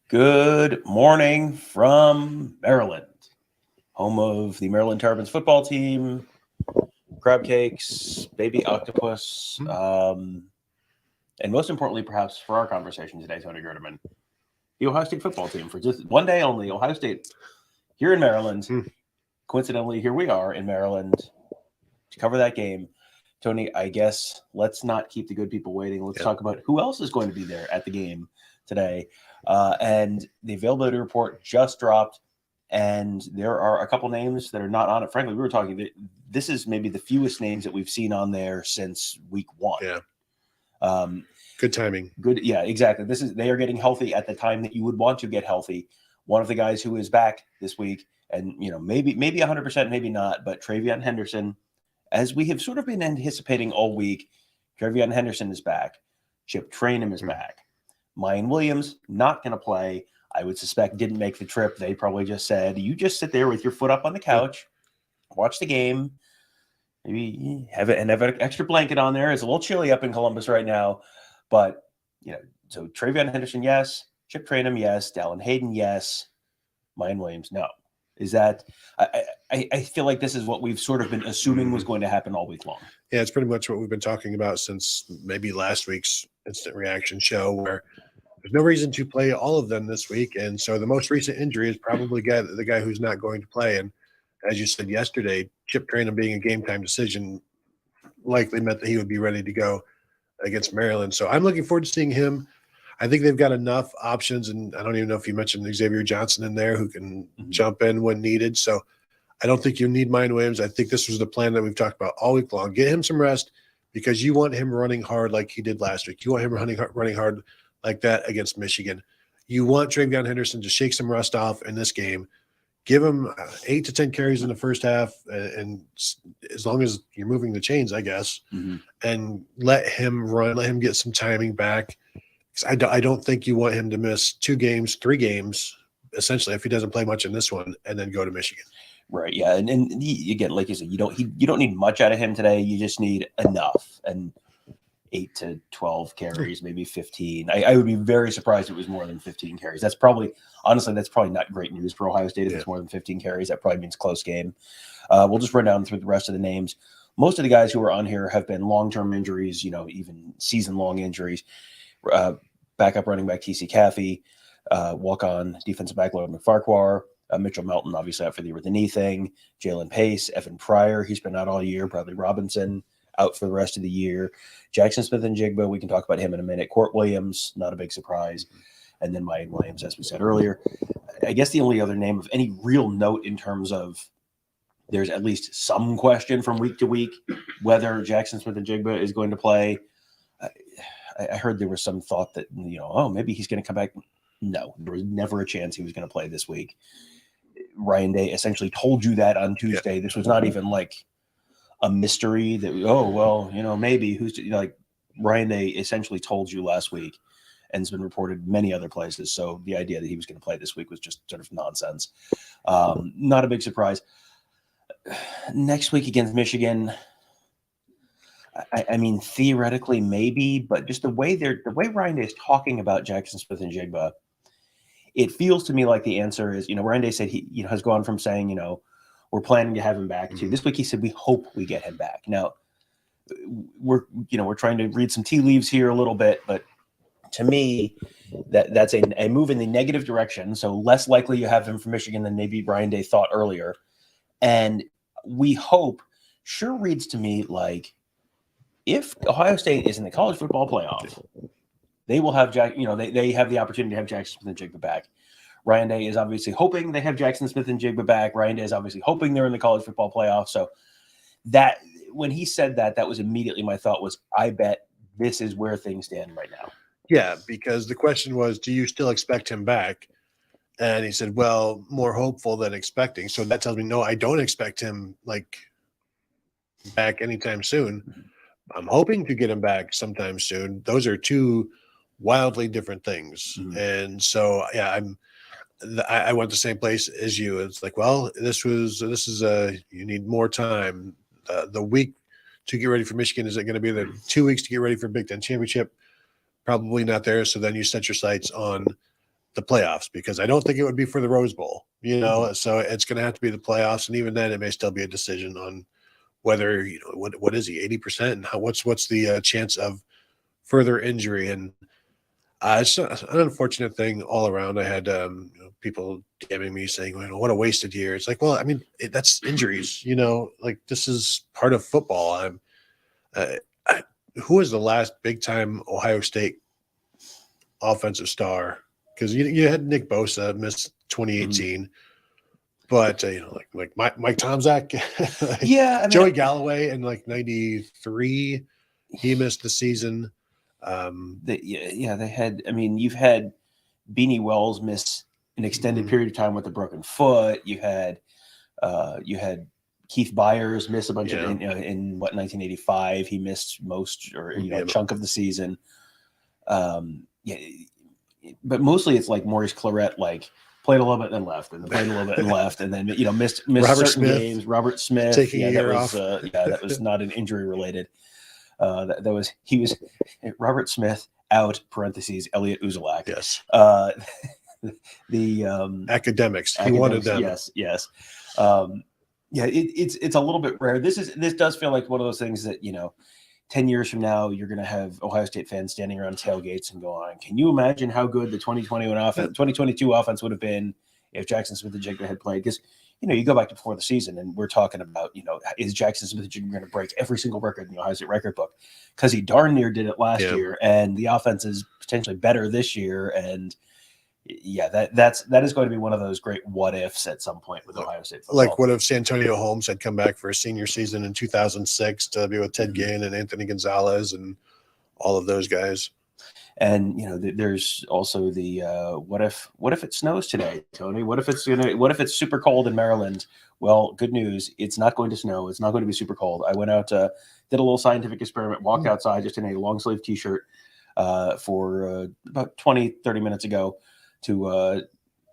Good morning from Maryland, home of the Maryland Terps football team, crab cakes, baby octopus, and most importantly, perhaps for our conversation today, Tony Gerdeman, the Ohio State football team for just one day only. Ohio State here in Maryland. Coincidentally, here we are in Maryland to cover that game. Tony, I guess let's not keep the good people waiting. Let's talk about who else is going to be there at the game today. And the availability report just dropped, and there are a couple names that are not on it. Frankly, we were talking, this is maybe the fewest names that we've seen on there since week one. Yeah. Good timing. Good. Yeah, exactly. They are getting healthy at the time that you would want to get healthy. One of the guys who is back this week, and maybe 100%, maybe not, but Travion Henderson, as we have sort of been anticipating all week, Travion Henderson is back. Chip Trayanum is back. Mayan Williams, not going to play. I would suspect didn't make the trip. They probably just said, you just sit there with your foot up on the couch, watch the game, maybe have an extra blanket on there. It's a little chilly up in Columbus right now. But, so Travion Henderson, yes. Chip Trayanum, yes. Dallin Hayden, yes. Mayan Williams, no. Is that I feel like this is what we've sort of been assuming was going to happen all week long. Yeah, it's pretty much what we've been talking about since maybe last week's instant reaction show, where there's no reason to play all of them this week. And so the most recent injury is probably the guy who's not going to play. And as you said yesterday, Chip Trayanum being a game time decision likely meant that he would be ready to go against Maryland. So I'm looking forward to seeing him. I think they've got enough options, and I don't even know if you mentioned Xavier Johnson in there who can jump in when needed. So I don't think you need Mayan Williams. I think this was the plan that we've talked about all week long. Get him some rest because you want him running hard like he did last week. You want him running hard like that against Michigan. You want Travion Henderson to shake some rust off in this game. Give him 8 to 10 carries in the first half, and as long as you're moving the chains, I guess, and let him run, let him get some timing back. I don't think you want him to miss 2 games, 3 games, essentially, if he doesn't play much in this one, and then go to Michigan. Right. Yeah. And again, like you said, you don't need much out of him today. You just need enough. And 8 to 12 carries, maybe 15. I would be very surprised if it was more than 15 carries. That's probably not great news for Ohio State if it's more than 15 carries. That probably means close game. We'll just run down through the rest of the names. Most of the guys who are on here have been long-term injuries, even season-long injuries. Backup running back T.C. Caffey, walk-on defensive back Logan McFarquhar, Mitchell Melton, obviously out for the year with the knee thing, Jalen Pace, Evan Pryor, he's been out all year, Bradley Robinson out for the rest of the year, Jackson Smith-Njigba, we can talk about him in a minute, Court Williams, not a big surprise, and then Mayan Williams, as we said earlier. I guess the only other name of any real note in terms of there's at least some question from week to week whether Jackson Smith-Njigba is going to play. I heard there was some thought that, maybe he's going to come back. No, there was never a chance he was going to play this week. Ryan Day essentially told you that on Tuesday. Yeah. This was not even like a mystery that, maybe Ryan Day essentially told you last week and has been reported many other places. So the idea that he was going to play this week was just sort of nonsense. Not a big surprise. Next week against Michigan, I mean, theoretically, maybe, but just the way Ryan Day is talking about Jackson Smith-Njigba, it feels to me like the answer is, Ryan Day said he has gone from saying, we're planning to have him back to this week. He said, we hope we get him back. Now we're trying to read some tea leaves here a little bit, but to me, that's a move in the negative direction. So less likely you have him from Michigan than maybe Ryan Day thought earlier. And we hope sure reads to me like, if Ohio State is in the college football playoff, they will have they have the opportunity to have Jackson Smith-Njigba back. Ryan Day is obviously hoping they have Jackson Smith-Njigba back. Ryan Day is obviously hoping they're in the college football playoff. So that when he said that was immediately my thought was, I bet this is where things stand right now. Yeah, because the question was, do you still expect him back? And he said, well, more hopeful than expecting. So that tells me, no, I don't expect him back anytime soon. I'm hoping to get him back sometime soon. Those are 2 wildly different things. And so, yeah, I went the same place as you. It's like, well, this is you need more time. The week to get ready for Michigan, is it going to be the 2 weeks to get ready for Big Ten Championship? Probably not there. So then you set your sights on the playoffs, because I don't think it would be for the Rose Bowl, so it's going to have to be the playoffs. And even then it may still be a decision on whether, what is he, 80%, and what's the chance of further injury. And it's an unfortunate thing all around. I had people DMing me saying, what a wasted year. It's like, well, I mean, that's injuries, like this is part of football. Who was the last big time Ohio State offensive star? Because you had Nick Bosa miss 2018, but like Mike Tomczak, yeah, I mean, Joey Galloway in like 93, he missed the season. They had. I mean, you've had Beanie Wells miss an extended period of time with a broken foot. You had Keith Byers miss a bunch of in 1985. He missed most or a chunk of the season. But mostly it's like Maurice Claret, like played a little bit and left, and then played a little bit and left, and then missed Robert certain Smith, games. Robert Smith taking a year off. That was not an injury related. He was Robert Smith out (parentheses) Elliot Uzelac. Yes. The academics. He wanted them. Yes. It's a little bit rare. This does feel like one of those things that 10 years from now, you're going to have Ohio State fans standing around tailgates and going, can you imagine how good the 2022 offense would have been if Jackson Smith-Njigba had played? Because, you go back to before the season and we're talking about, is Jackson Smith-Njigba going to break every single record in the Ohio State record book? Because he darn near did it last year, and the offense is potentially better this year. And that is going to be one of those great what ifs at some point with Ohio State football. Like what if Santonio Holmes had come back for a senior season in 2006 to be with Ted Ginn and Anthony Gonzalez and all of those guys? And there's also the what if it snows today, Tony? What if it's super cold in Maryland? Well, good news, it's not going to snow. It's not going to be super cold. I went out, did a little scientific experiment, walked outside just in a long sleeve t-shirt for about 20-30 minutes ago to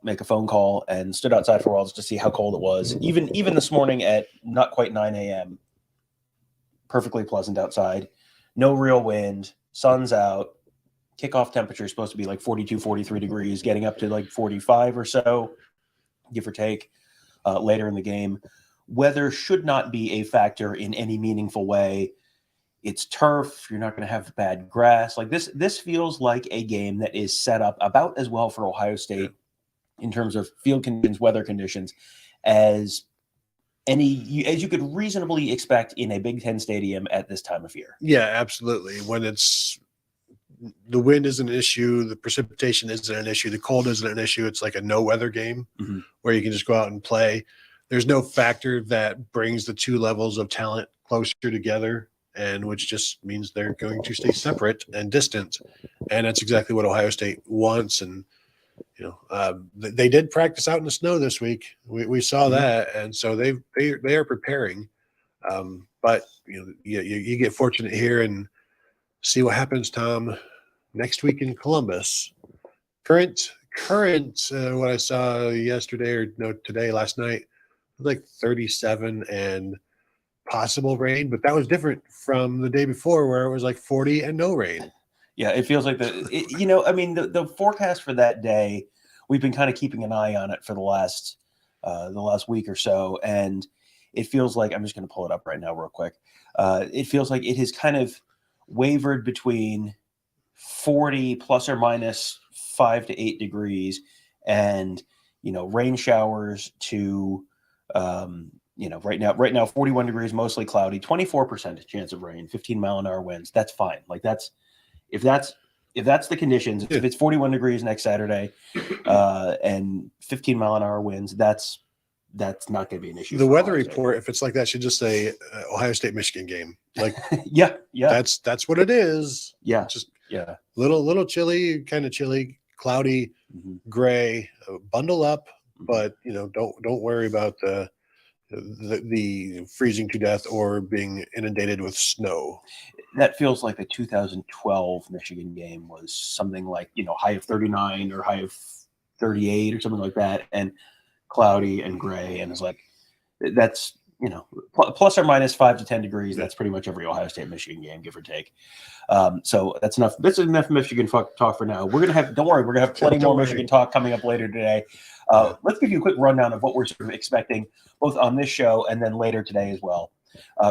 make a phone call, and stood outside for a while just to see how cold it was. Even this morning at not quite 9 a.m., perfectly pleasant outside, no real wind, sun's out. Kickoff temperature is supposed to be like 42, 43 degrees, getting up to like 45 or so, give or take, later in the game. Weather should not be a factor in any meaningful way. It's turf. You're not going to have bad grass. Like this feels like a game that is set up about as well for Ohio State in terms of field conditions, weather conditions, as you could reasonably expect in a Big Ten stadium at this time of year. Yeah, absolutely. When the wind isn't an issue, the precipitation isn't an issue, the cold isn't an issue. It's like a no weather game where you can just go out and play. There's no factor that brings the two levels of talent closer together, and which just means they're going to stay separate and distant. And that's exactly what Ohio State wants. And, they did practice out in the snow this week. We saw that. And so they are preparing. But you get fortunate here and see what happens, Tom, next week in Columbus. Current, what I saw yesterday last night, like 37 and possible rain, but that was different from the day before where it was like 40 and no rain. Yeah, it feels like the forecast for that day, we've been kind of keeping an eye on it for the last week or so, and it feels like, I'm just going to pull it up right now real quick. It feels like it has kind of wavered between 40 plus or minus 5 to 8 degrees and rain showers to right now 41 degrees, mostly cloudy, 24% chance of rain, 15 mile an hour winds. That's fine. Like if that's the conditions, if it's 41 degrees next Saturday and 15 mile an hour winds, that's not going to be an issue. The weather report, if it's like that, should just say Ohio State Michigan game. Like yeah, that's what it is. Yeah, just little chilly, kind of chilly, cloudy, gray. Bundle up, but don't worry about the freezing to death or being inundated with snow. That feels like the 2012 Michigan game was something like high of 39 or high of 38 or something like that, and cloudy and gray, and it's like that's plus or minus 5 to 10 degrees. That's pretty much every Ohio State Michigan game, give or take. So that's enough. This is enough Michigan talk for now. We're gonna have. Don't worry, we're gonna have plenty more Michigan talk coming up later today. Let's give you a quick rundown of what we're sort of expecting, both on this show and then later today as well.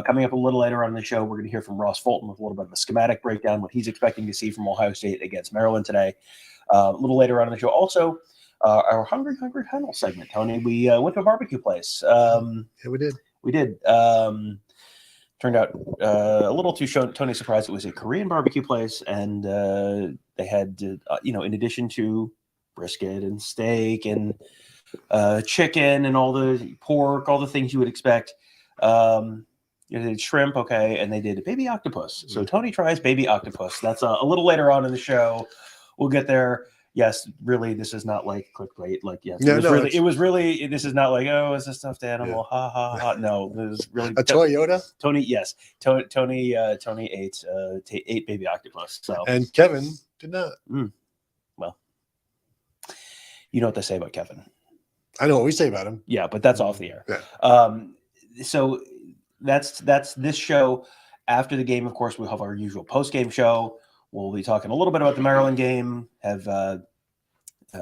Coming up a little later on in the show, we're going to hear from Ross Fulton with a little bit of a schematic breakdown, what he's expecting to see from Ohio State against Maryland today. A little later on in the show, also our Hungry Huddle segment. Tony, we went to a barbecue place. Yeah, we did. We did. Turned out a little too Tony's surprised. It was a Korean barbecue place, and they had, in addition to brisket and steak and chicken and all the pork, all the things you would expect. They did shrimp, okay, and they did a baby octopus. So Tony tries baby octopus. That's a little later on in the show. We'll get there. Yes, really, this is not like clickbait. Like, yes, it was really. This is not like, oh, it's a stuffed animal. Yeah. Ha ha ha. No, it was really a Toyota. Tony, yes, Tony ate baby octopus. So and Kevin did not. Well, you know what they say about Kevin. I know what we say about him. Yeah, but that's off the air. Yeah. So that's this show. After the game, of course, we'll have our usual post-game show. We'll be talking a little bit about the Maryland game. Have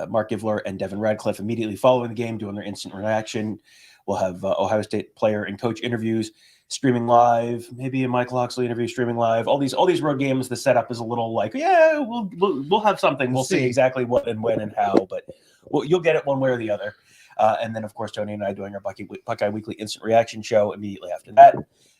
Mark Givler and Devin Radcliffe immediately following the game doing their instant reaction. We'll have Ohio State player and coach interviews streaming live. Maybe a Mike Loxley interview streaming live. All these road games. The setup is a little like, yeah, we'll have something. We'll see exactly what and when and how, but you'll get it one way or the other. And then, of course, Tony and I doing our Buckeye Weekly Instant Reaction show immediately after that.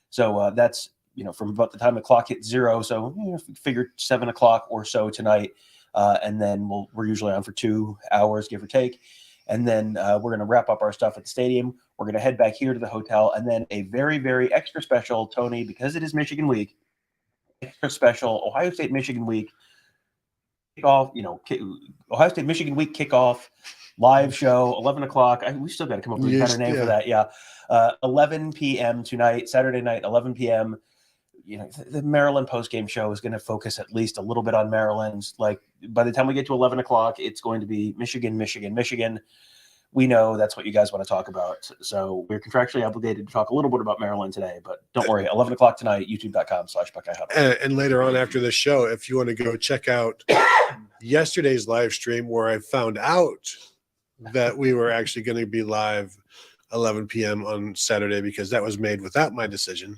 So that's, from about the time the clock hits 0. So figure 7 o'clock or so tonight. And then we're usually on for 2 hours, give or take. And then we're going to wrap up our stuff at the stadium. We're going to head back here to the hotel. And then a very, very extra special, Tony, because it is Michigan week, extra special Ohio State Michigan week kickoff, Ohio State Michigan week kickoff. Live show, 11 o'clock. We still got to come up with a better name for that. Yeah. 11 p.m. tonight, Saturday night, 11 p.m. The Maryland postgame show is going to focus at least a little bit on Maryland. Like, by the time we get to 11 o'clock, it's going to be Michigan, Michigan, Michigan. We know that's what you guys want to talk about. So we're contractually obligated to talk a little bit about Maryland today. But don't worry, 11 o'clock tonight, youtube.com/Buckeye Huddle. And later on after the show, if you want to go check out yesterday's live stream where I found out that we were actually going to be live 11 p.m. on Saturday because that was made without my decision.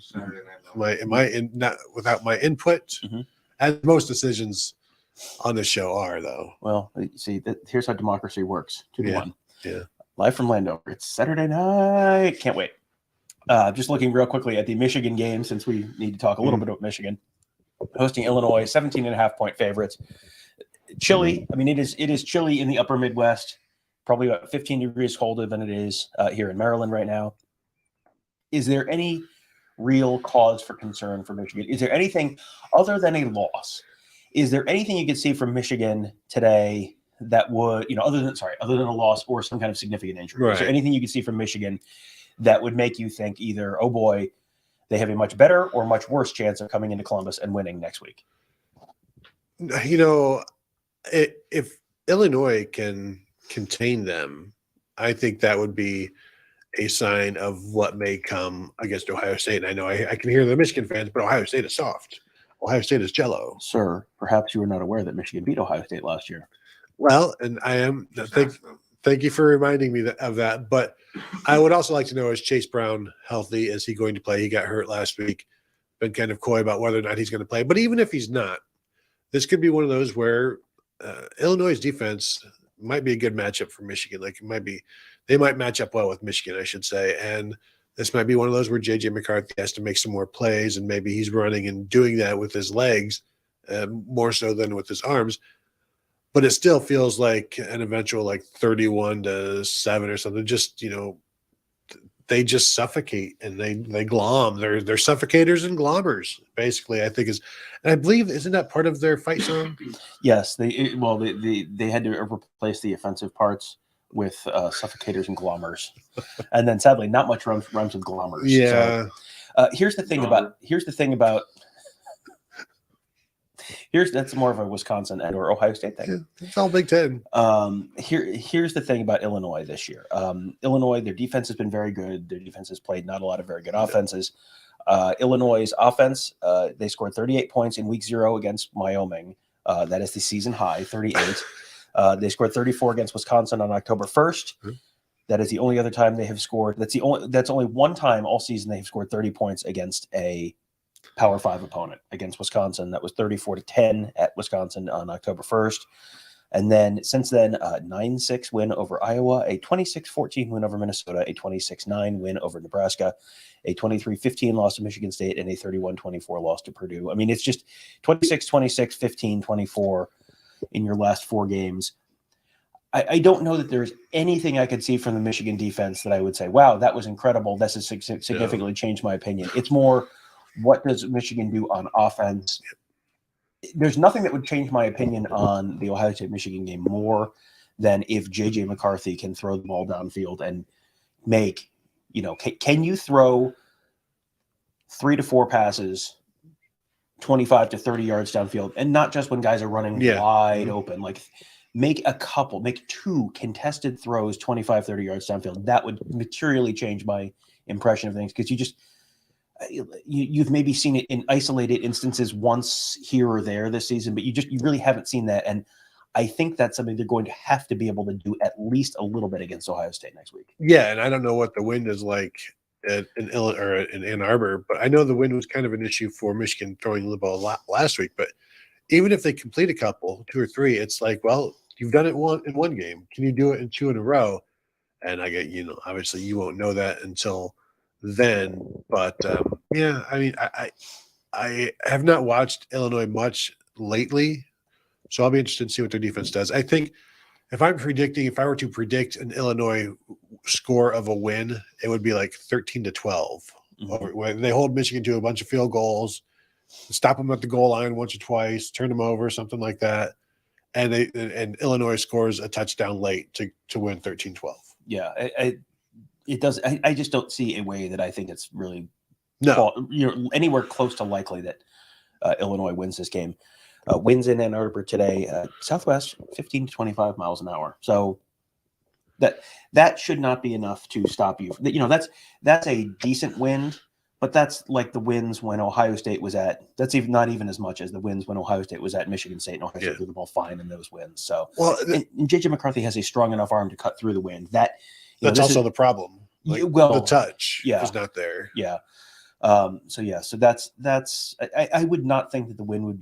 Without my input, as most decisions on the show are, though. Well, see, here's how democracy works. 2-1. Yeah. Live from Landover. It's Saturday night. Can't wait. Just looking real quickly at the Michigan game, since we need to talk a little bit about Michigan. Hosting Illinois, 17.5-point favorites. Chilly. I mean, it is chilly in the upper Midwest. Probably about 15 degrees colder than it is here in Maryland right now. Is there any real cause for concern for Michigan? Is there anything other than a loss? Is there anything you could see from Michigan today that would, other than a loss or some kind of significant injury? Right. Is there anything you could see from Michigan that would make you think either, oh boy, they have a much better or much worse chance of coming into Columbus and winning next week? If Illinois can contain them, I think that would be a sign of what may come against Ohio State. And I know I can hear the Michigan fans, but Ohio State is soft. Ohio State is jello. Sir, perhaps you were not aware that Michigan beat Ohio State last year. Well, and I am. Thank you for reminding me of that. But I would also like to know, is Chase Brown healthy? Is he going to play? He got hurt last week. Been kind of coy about whether or not he's going to play. But even if he's not, this could be one of those where Illinois' defense might be a good matchup for Michigan. Like they might match up well with Michigan, I should say. And this might be one of those where J.J. McCarthy has to make some more plays, and maybe he's running and doing that with his legs more so than with his arms. But it still feels like an eventual 31-7 or something. Just, they just suffocate and they glom. They're suffocators and glommers, basically, I think is. And I believe, isn't that part of their fight song? Yes. They had to replace the offensive parts with suffocators and glommers. And then sadly, not much rhymes with glommers. Yeah. So, here's the thing about That's more of a Wisconsin and or Ohio State thing. Yeah, it's all Big Ten. Here's the thing about Illinois this year. Illinois, their defense has been very good. Their defense has played not a lot of very good offenses. Illinois' offense, they scored 38 points in week 0 against Wyoming. That is the season high, 38. They scored 34 against Wisconsin on October 1st. Mm-hmm. That is the only other time they have scored. That's only one time all season they have scored 30 points against a Power 5 opponent. Against Wisconsin, that was 34-10 at Wisconsin on October 1st. And then since then, a 9-6 win over Iowa, a 26-14 win over Minnesota, a 26-9 win over Nebraska, a 23-15 loss to Michigan State, and a 31-24 loss to Purdue. I mean, it's just 26-26, 15-24 in your last 4 games. I don't know that there's anything I could see from the Michigan defense that I would say, wow, that was incredible. This has significantly changed my opinion. It's more, what does Michigan do on offense? There's nothing that would change my opinion on the Ohio State-Michigan game more than if J.J. McCarthy can throw the ball downfield and make, can you throw 3 to 4 passes 25 to 30 yards downfield, and not just when guys are running wide open, like make 2 contested throws 25, 30 yards downfield. That would materially change my impression of things, because you've maybe seen it in isolated instances once here or there this season, but you really haven't seen that. And I think that's something they're going to have to be able to do at least a little bit against Ohio State next week. Yeah, and I don't know what the wind is like in Ann Arbor, but I know the wind was kind of an issue for Michigan throwing the ball a lot last week. But even if they complete a couple, 2 or 3, it's like, well, you've done it in one game. Can you do it in 2 in a row? And I get, obviously you won't know that until then. But yeah, I mean, I have not watched Illinois much lately, so I'll be interested to see what their defense does. I think if I were to predict an Illinois score of a win, it would be like 13-12. Mm-hmm. When they hold Michigan to a bunch of field goals, stop them at the goal line once or twice, turn them over, something like that. And Illinois scores a touchdown late to win 13-12. Yeah, it does. I just don't see a way that I think it's really anywhere close to likely that Illinois wins this game. Winds in Ann Arbor today, southwest 15 to 25 miles an hour. So that should not be enough to stop you. That's a decent wind, but that's like the winds when Ohio State was at. That's not even as much as the winds when Ohio State was at Michigan State, and Ohio State threw the ball fine in those winds. So, and J.J. McCarthy has a strong enough arm to cut through the wind. That's also the problem. The touch is not there. Yeah. So that's. I would not think that the wind would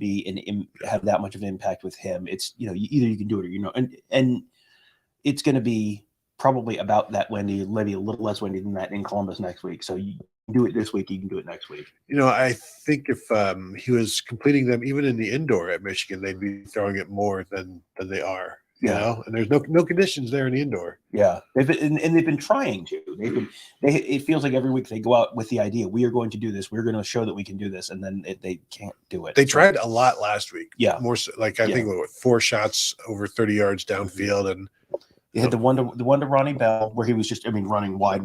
have that much of an impact with him. It's either you can do it or and it's going to be probably about that windy, maybe a little less windy than that in Columbus next week. So you can do it this week, you can do it next week. I think if he was completing them even in the indoor at Michigan, they'd be throwing it more than they are. And there's no conditions there in the indoor. Yeah, they've been trying to. It feels like every week they go out with the idea, we are going to do this, we're going to show that we can do this, and then they can't do it. They tried a lot last week. Yeah, more so, I think 4 shots over 30 yards downfield, and they had the one to Ronnie Bell where he was just running wide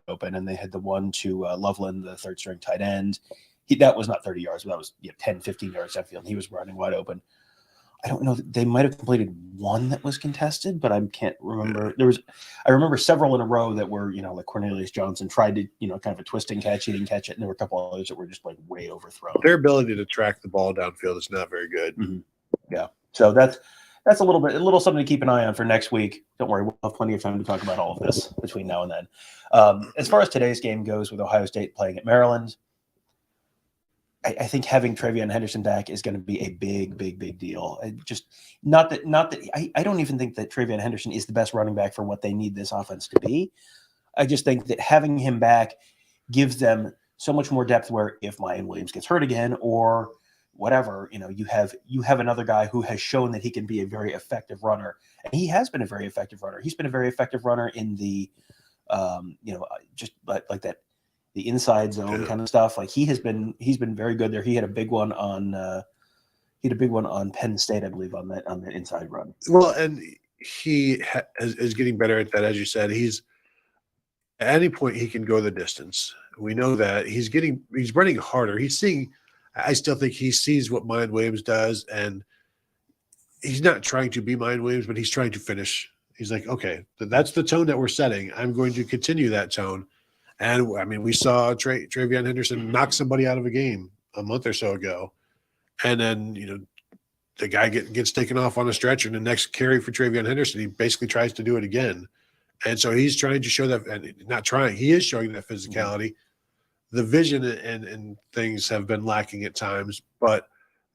open, and they had the one to Loveland, the 3rd string tight end. That was not 30 yards, but that was 10, 15 yards downfield, and he was running wide open. I don't know. They might have completed one that was contested, but I can't remember. I remember several in a row that were, like Cornelius Johnson tried to, kind of a twisting catch. He didn't catch it. And there were a couple others that were just like way overthrown. Their ability to track the ball downfield is not very good. Mm-hmm. Yeah. So that's a little something to keep an eye on for next week. Don't worry. We'll have plenty of time to talk about all of this between now and then. As far as today's game goes with Ohio State playing at Maryland, I think having TreVeyon Henderson back is going to be a big deal. I don't even think that TreVeyon Henderson is the best running back for what they need this offense to be. I just think that having him back gives them so much more depth, where if Mayan Williams gets hurt again or whatever, you have another guy who has shown that he can be a very effective runner. And he has been a very effective runner. He's been a very effective runner in the, just like that, the inside zone kind of stuff. Like he's been very good there. He had a big one on Penn State, I believe, on that inside run. Well, and he is getting better at that, as you said. He's at any point he can go the distance. We know that he's running harder. He's seeing I still think he sees what Mind Williams does, and he's not trying to be Mind Williams, but he's trying to finish. He's like, okay, that's the tone that we're setting. I'm going to continue that tone. And I mean, we saw Travion Henderson knock somebody out of a game a month or so ago. And then, the guy gets taken off on a stretcher, and the next carry for Travion Henderson, he basically tries to do it again. And so he's trying to show that, and not trying, he is showing that physicality. The vision and things have been lacking at times, but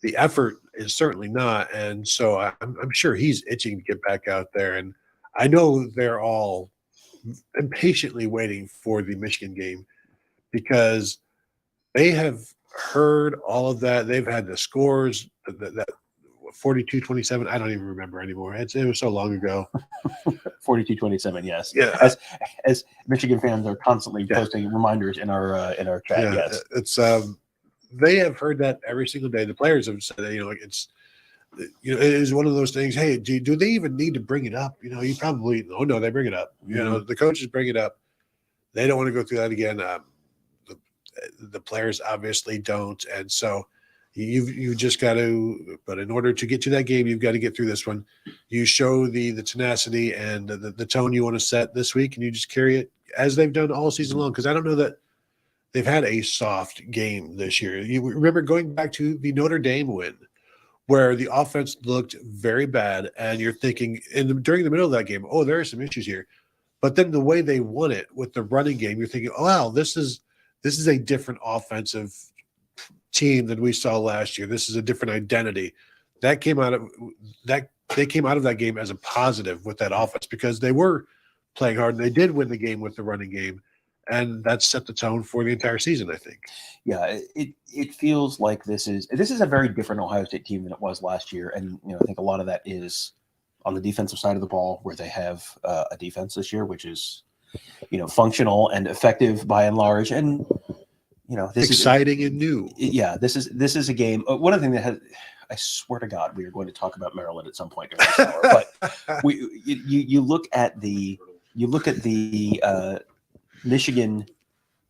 the effort is certainly not. And so I'm sure he's itching to get back out there. And I know they're all impatiently waiting for the Michigan game because they have heard all of that. They've had the scores, that 42-27. I don't even remember anymore. It was so long ago. 42-27. Yes. Yeah. As Michigan fans are constantly posting reminders in our chat. Yeah. Yes. It's they have heard that every single day. The players have said that, it is one of those things. Hey, do they even need to bring it up? You probably no, they bring it up. The coaches bring it up. They don't want to go through that again. The players obviously don't, and so you just got to. But in order to get to that game, you've got to get through this one. You show the tenacity and the tone you want to set this week, and you just carry it as they've done all season long. Because I don't know that they've had a soft game this year. You remember going back to the Notre Dame win, where the offense looked very bad, and you're thinking during the middle of that game, oh, there are some issues here. But then the way they won it with the running game, you're thinking, oh, wow, this is a different offensive team than we saw last year. This is a different identity. That came out of that. They came out of that game as a positive with that offense because they were playing hard, and they did win the game with the running game, and that set the tone for the entire season, I think. Yeah, it feels like this is a very different Ohio State team than it was last year, and I think a lot of that is on the defensive side of the ball, where they have a defense this year, which is functional and effective by and large, and this exciting and new. Yeah, this is a game. One of the things that I swear to God, we are going to talk about Maryland at some point during this hour, but you look at the Michigan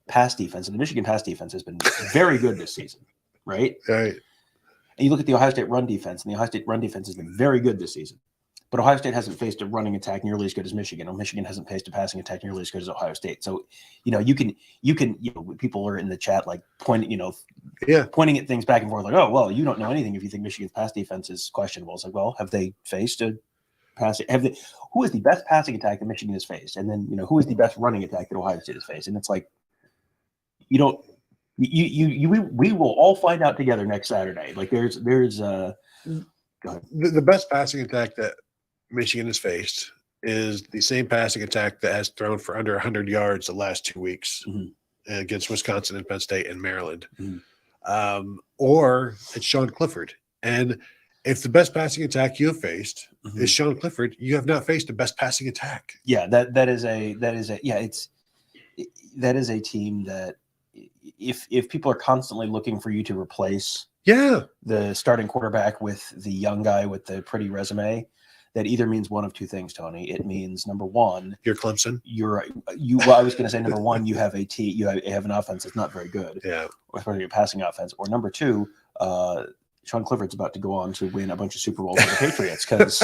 pass defense, and the Michigan pass defense has been very good this season, right? Right. And you look at the Ohio State run defense, and the Ohio State run defense has been very good this season. But Ohio State hasn't faced a running attack nearly as good as Michigan, or Michigan hasn't faced a passing attack nearly as good as Ohio State. So, you can people are in the chat like pointing at things back and forth like, oh, well, you don't know anything if you think Michigan's pass defense is questionable. It's like, well, have they faced a passing? Who is the best passing attack that Michigan has faced? And then, who is the best running attack that Ohio State has faced? And it's like, we will all find out together next Saturday. Like there's go ahead. The best passing attack that Michigan has faced is the same passing attack that has thrown for under 100 yards the last 2 weeks against Wisconsin and Penn State and Maryland. Or it's Sean Clifford. And if the best passing attack you have faced is Sean Clifford, you have not faced the best passing attack. Yeah, that is a team that if people are constantly looking for you to replace the starting quarterback with the young guy with the pretty resume, that either means one of two things, Tony. It means number one, you're Clemson. Well, I was going to say number one, you have you have an offense that's not very good. Yeah, or especially a passing offense. Or number two, Sean Clifford's about to go on to win a bunch of Super Bowls with the Patriots. Because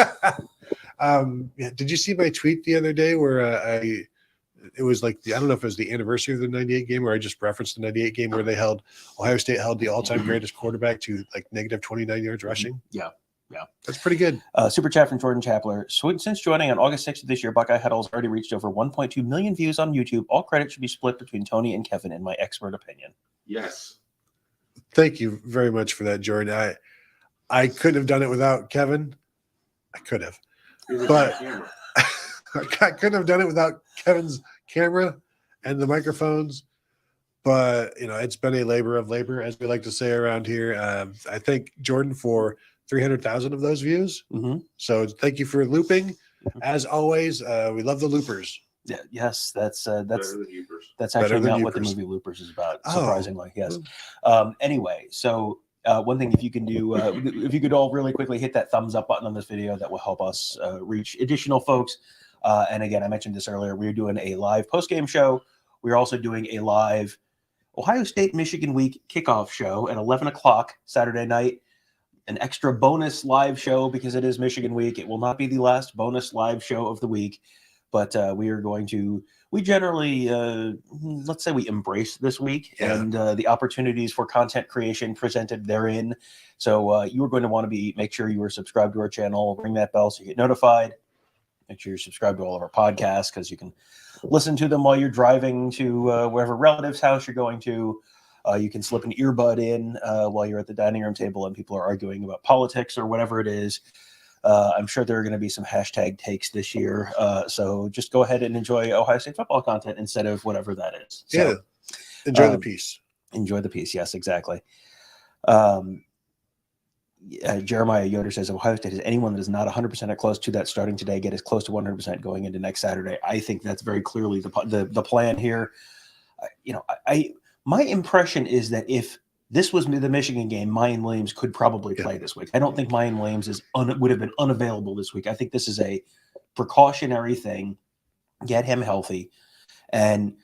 did you see my tweet the other day where it was like I don't know if it was the anniversary of the 98 game where I just referenced the 98 game where Ohio State held the all-time greatest quarterback to like negative 29 yards rushing. Yeah. That's pretty good. Super chat from Jordan Chapler. Since joining on August 6th of this year, Buckeye Huddle has already reached over 1.2 million views on YouTube. All credit should be split between Tony and Kevin, in my expert opinion. Yes. Thank you very much for that, Jordan. I couldn't have done it without Kevin. I could have. But I couldn't have done it without Kevin's camera and the microphones. But, it's been a labor of labor, as we like to say around here. I thank Jordan for 300,000 of those views. So thank you for looping. As always, we love the loopers. Yeah, yes, that's actually not what the movie Loopers is about. Surprisingly, yes. Anyway, so one thing, if you can do, if you could all really quickly hit that thumbs up button on this video, that will help us reach additional folks. And again, I mentioned this earlier. We're doing a live post game show. We're also doing a live Ohio State Michigan week kickoff show at 11 o'clock Saturday night. An extra bonus live show because it is Michigan week. It will not be the last bonus live show of the week, but we generally, let's say we embrace this week and the opportunities for content creation presented therein. So you are going to want to make sure you are subscribed to our channel, ring that bell so you get notified. Make sure you're subscribed to all of our podcasts because you can listen to them while you're driving to wherever relative's house you're going to. You can slip an earbud in while you're at the dining room table and people are arguing about politics or whatever it is. I'm sure there are going to be some hashtag takes this year. So just go ahead and enjoy Ohio State football content instead of whatever that is. So, enjoy the piece. Enjoy the piece. Yes, exactly. Jeremiah Yoder says, Ohio State, has anyone that is not 100% close to that starting today get as close to 100% going into next Saturday? I think that's very clearly the plan here. My impression is that if this was the Michigan game, Mayan Williams could probably play this week. I don't think Mayan Williams would have been unavailable this week. I think this is a precautionary thing. Get him healthy. And,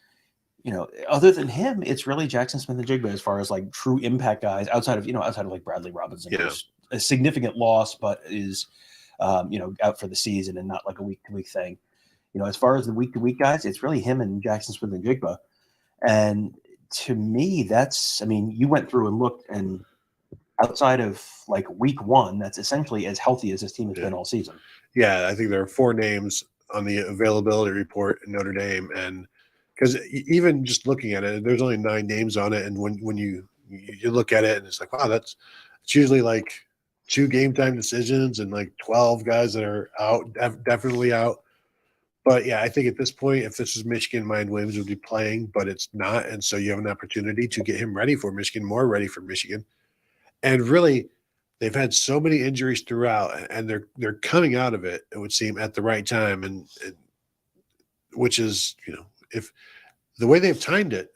other than him, it's really Jackson Smith-Njigba as far as like true impact guys outside of like Bradley Robinson, who's a significant loss, but is, out for the season and not like a week-to-week thing. As far as the week-to-week guys, it's really him and Jackson Smith-Njigba. And to me, you went through and looked, and outside of like week one, that's essentially as healthy as this team has been all season. Yeah, I think there are 4 names on the availability report in Notre Dame, and because even just looking at it, there's only 9 names on it, and when you look at it, and it's like, wow, it's usually like 2 game time decisions and like 12 guys that are out, definitely out. But yeah, I think at this point, if this is Michigan, Mayan Williams would be playing, but it's not, and so you have an opportunity to get him ready for Michigan, more ready for Michigan, and really. They've had so many injuries throughout, and they're coming out of it. It would seem at the right time, and which is if the way they've timed it,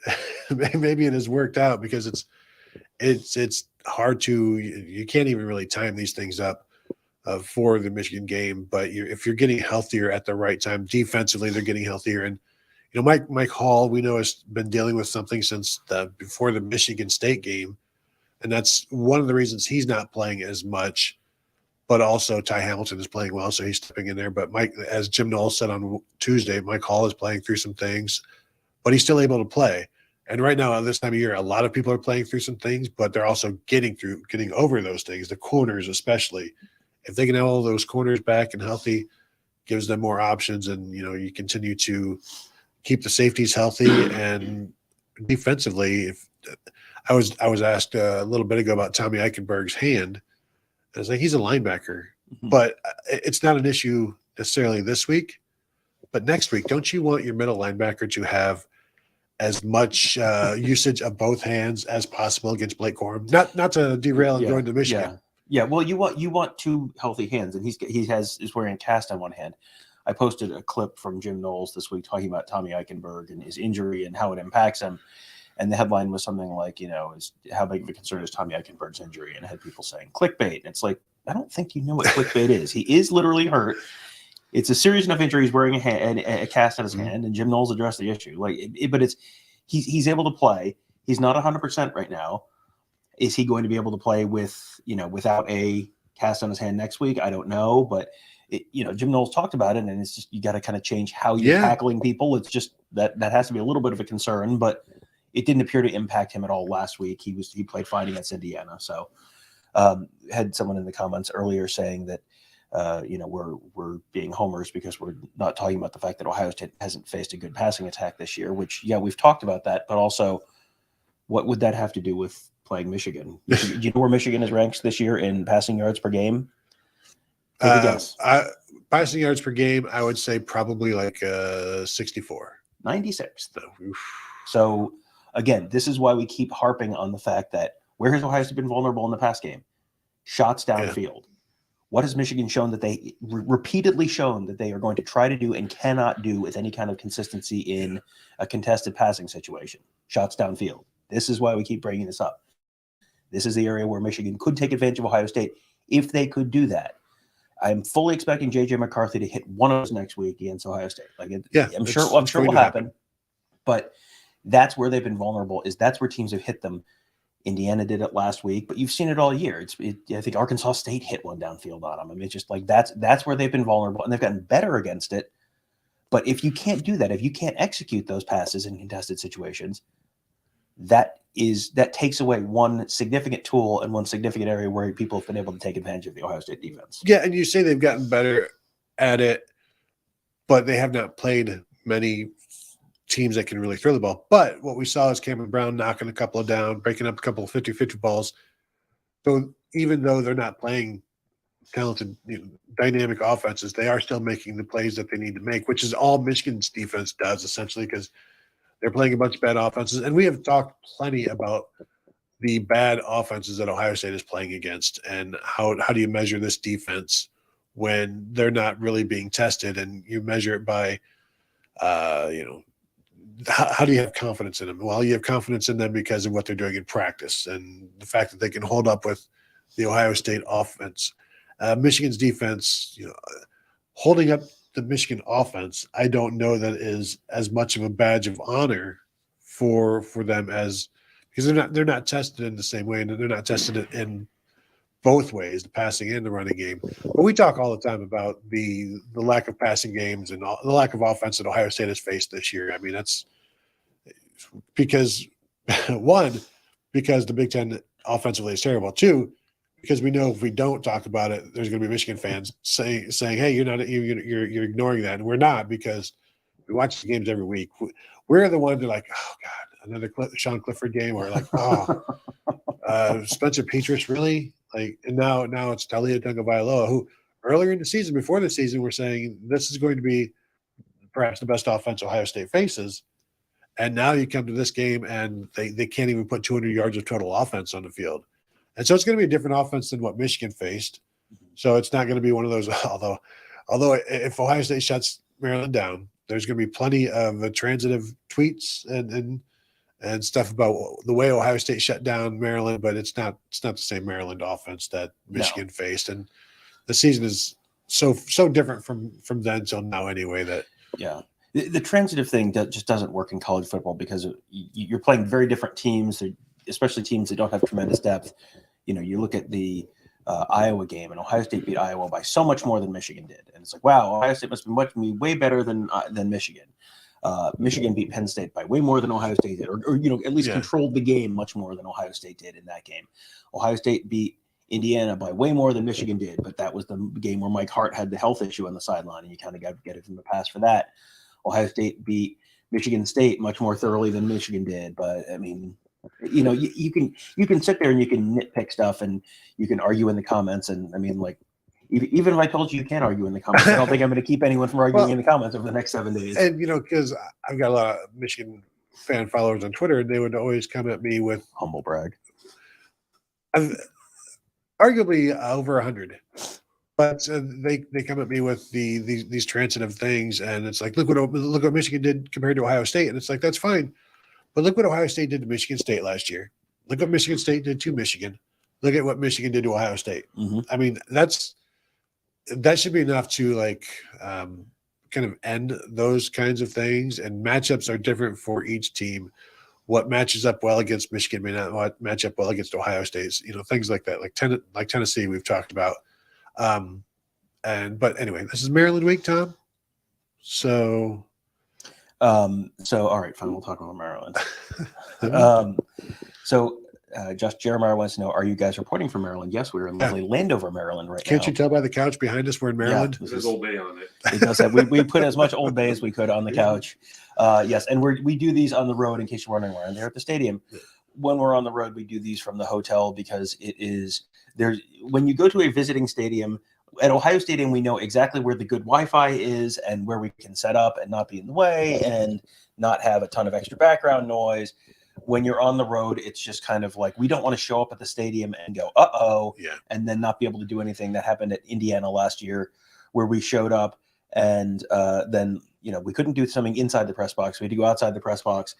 maybe it has worked out because it's hard to you can't even really time these things up for the Michigan game. But if you're getting healthier at the right time, defensively they're getting healthier, and Mike Hall we know has been dealing with something since before the Michigan State game. And that's one of the reasons he's not playing as much, but also Ty Hamilton is playing well, so he's stepping in there. But Mike, as Jim Knowles said on Tuesday, Mike Hall is playing through some things, but he's still able to play. And right now, at this time of year, a lot of people are playing through some things, but they're also getting over those things, the corners especially. If they can have all those corners back and healthy, gives them more options, and you continue to keep the safeties healthy and defensively. I was asked a little bit ago about Tommy Eichenberg's hand. I was like, he's a linebacker, but it's not an issue necessarily this week. But next week, don't you want your middle linebacker to have as much usage of both hands as possible against Blake Corum? Not to derail and going to Michigan. Yeah. Well, you want 2 healthy hands, and is wearing a cast on one hand. I posted a clip from Jim Knowles this week talking about Tommy Eichenberg and his injury and how it impacts him. And the headline was something like, how big of a concern is Tommy Eichenberg's injury? And it had people saying clickbait. And it's like, I don't think you know what clickbait is. He is literally hurt. It's a serious enough injury. He's wearing a cast on his hand, and Jim Knowles addressed the issue. But he's able to play. He's not 100% right now. Is he going to be able to play without a cast on his hand next week? I don't know. But Jim Knowles talked about it, and it's just you got to kind of change how you're tackling people. It's just that has to be a little bit of a concern, but. It didn't appear to impact him at all last week. He played fine against Indiana. So had someone in the comments earlier saying that we're being homers because we're not talking about the fact that Ohio State hasn't faced a good passing attack this year. Which we've talked about that, but also what would that have to do with playing Michigan? Do you know where Michigan is ranked this year in passing yards per game? Take a guess. Passing yards per game, I would say probably like 64, 96th. So. Again, this is why we keep harping on the fact that where has Ohio State been vulnerable in the pass game? Shots downfield. What has Michigan shown that they repeatedly shown that they are going to try to do and cannot do with any kind of consistency in a contested passing situation? Shots downfield. This is why we keep bringing this up. This is the area where Michigan could take advantage of Ohio State if they could do that. I'm fully expecting J.J. McCarthy to hit one of those next week against Ohio State. I'm sure it will happen. But that's where they've been vulnerable. That's where teams have hit them. Indiana did it last week, but you've seen it all year. I think Arkansas State hit one downfield on them. I mean, it's just like that's where they've been vulnerable, and they've gotten better against it. But if you can't do that, if you can't execute those passes in contested situations, that takes away one significant tool and one significant area where people have been able to take advantage of the Ohio State defense. Yeah, and you say they've gotten better at it, but they have not played many teams that can really throw the ball. But what we saw is Cameron Brown knocking a couple of down, breaking up a couple of 50-50 balls. So even though they're not playing talented, dynamic offenses, they are still making the plays that they need to make, which is all Michigan's defense does essentially, because they're playing a bunch of bad offenses. And we have talked plenty about the bad offenses that Ohio State is playing against, and how do you measure this defense when they're not really being tested, and you measure it by how do you have confidence in them? Well, you have confidence in them because of what they're doing in practice and the fact that they can hold up with the Ohio State offense. Michigan's defense, holding up the Michigan offense, I don't know that is as much of a badge of honor for them as, because they're not tested in the same way, and they're not tested in both ways, the passing and the running game. But we talk all the time about the lack of passing games and the lack of offense that Ohio State has faced this year. I mean, that's because because the Big Ten offensively is terrible. Two, because we know if we don't talk about it, there's going to be Michigan fans saying, "Hey, you're ignoring that," and we're not, because we watch the games every week. We're the ones that are like, "Oh God, another Sean Clifford game," or like, "Oh, Spencer Petras, really?" Like, and now it's Talia Tagovailoa, who earlier in the season, before the season, we're saying this is going to be perhaps the best offense Ohio State faces. And now you come to this game and they can't even put 200 yards of total offense on the field. And so it's going to be a different offense than what Michigan faced. So it's not going to be one of those, although if Ohio State shuts Maryland down, there's going to be plenty of transitive tweets and stuff about the way Ohio State shut down Maryland, but it's not the same Maryland offense that Michigan faced. And the season is so different from then till now anyway. That the transitive thing just doesn't work in college football, because you're playing very different teams, especially teams that don't have tremendous depth. You look at the Iowa game, and Ohio State beat Iowa by so much more than Michigan did, and it's like, wow, Ohio State must be way better than Michigan. Michigan beat Penn State by way more than Ohio State did, or at least controlled the game much more than Ohio State did in that game. Ohio State beat Indiana by way more than Michigan did, but that was the game where Mike Hart had the health issue on the sideline, and you kind of got to get it from the pass for that. Ohio State beat Michigan State much more thoroughly than Michigan did, but I mean, you can sit there and you can nitpick stuff, and you can argue in the comments, and I mean, like, even if I told you can't argue in the comments, I don't think I'm going to keep anyone from arguing in the comments over the next 7 days. And because I've got a lot of Michigan fan followers on Twitter, and they would always come at me with humble brag. Arguably over 100, but they come at me with these transitive things, and it's like, look what Michigan did compared to Ohio State, and it's like, that's fine, but look what Ohio State did to Michigan State last year. Look what Michigan State did to Michigan. Look at what Michigan did to Ohio State. Mm-hmm. I mean, that should be enough to kind of end those kinds of things. And matchups are different for each team. What matches up well against Michigan may not match up well against Ohio State. Things like that, like Tennessee, we've talked about. But anyway, this is Maryland week, Tom. So all right, fine. We'll talk about Maryland. Josh Jeremiah wants to know, are you guys reporting from Maryland? Yes, we're in lovely Landover, Maryland right now. Can't you tell by the couch behind us we're in Maryland? Yeah, there's Old Bay on it. It does have. We put as much Old Bay as we could on the couch. Yes, and we do these on the road, in case you're wondering where. And they're at the stadium. When we're on the road, we do these from the hotel, because when you go to a visiting stadium, at Ohio Stadium, we know exactly where the good Wi-Fi is and where we can set up and not be in the way and not have a ton of extra background noise. When you're on the road, it's just kind of like, we don't want to show up at the stadium and go, and then not be able to do anything. That happened at Indiana last year, where we showed up and then, we couldn't do something inside the press box. We had to go outside the press box.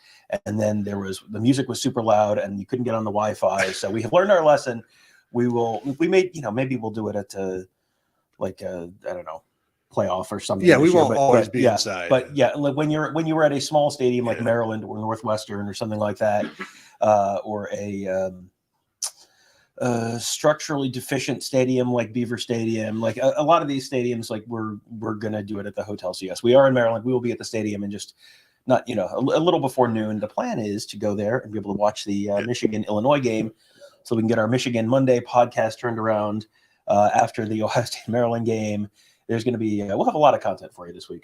And then the music was super loud and you couldn't get on the Wi-Fi. So we have learned our lesson. Maybe we'll do it at I don't know, playoff or something. Yeah, we this year, won't always be inside. But yeah, like when you were at a small stadium like Maryland or Northwestern or something like that, or a structurally deficient stadium like Beaver Stadium, like a lot of these stadiums, like we're gonna do it at the Hotel CS. We are in Maryland. We will be at the stadium and just not a little before noon. The plan is to go there and be able to watch the Michigan-Illinois game, so we can get our Michigan Monday podcast turned around after the Ohio State Maryland game. There's going to be we'll have a lot of content for you this week.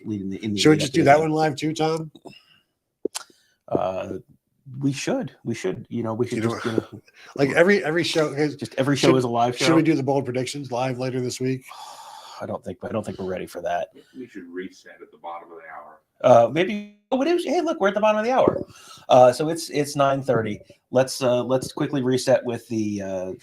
Should we just do that one live too, Tom? We should. We should like every show. Just every show is a live show. Should we do the bold predictions live later this week? I don't think we're ready for that. We should reset at the bottom of the hour. Maybe. Oh, it is. Hey, look, we're at the bottom of the hour. So it's 9:30. Let's quickly reset with the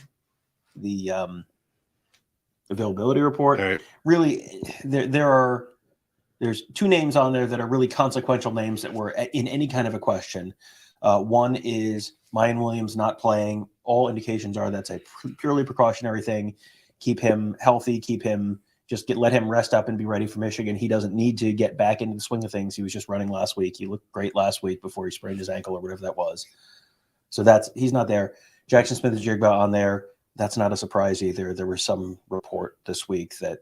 availability report. All right. Really, there's two names on there that are really consequential names that were in any kind of a question. One is Mayan Williams not playing. All indications are that's a purely precautionary thing. Keep him healthy. Let him rest up and be ready for Michigan. He doesn't need to get back into the swing of things. He was just running last week. He looked great last week before he sprained his ankle or whatever that was. So he's not there. Jackson Smith-Njigba on there. That's not a surprise either. There was some report this week that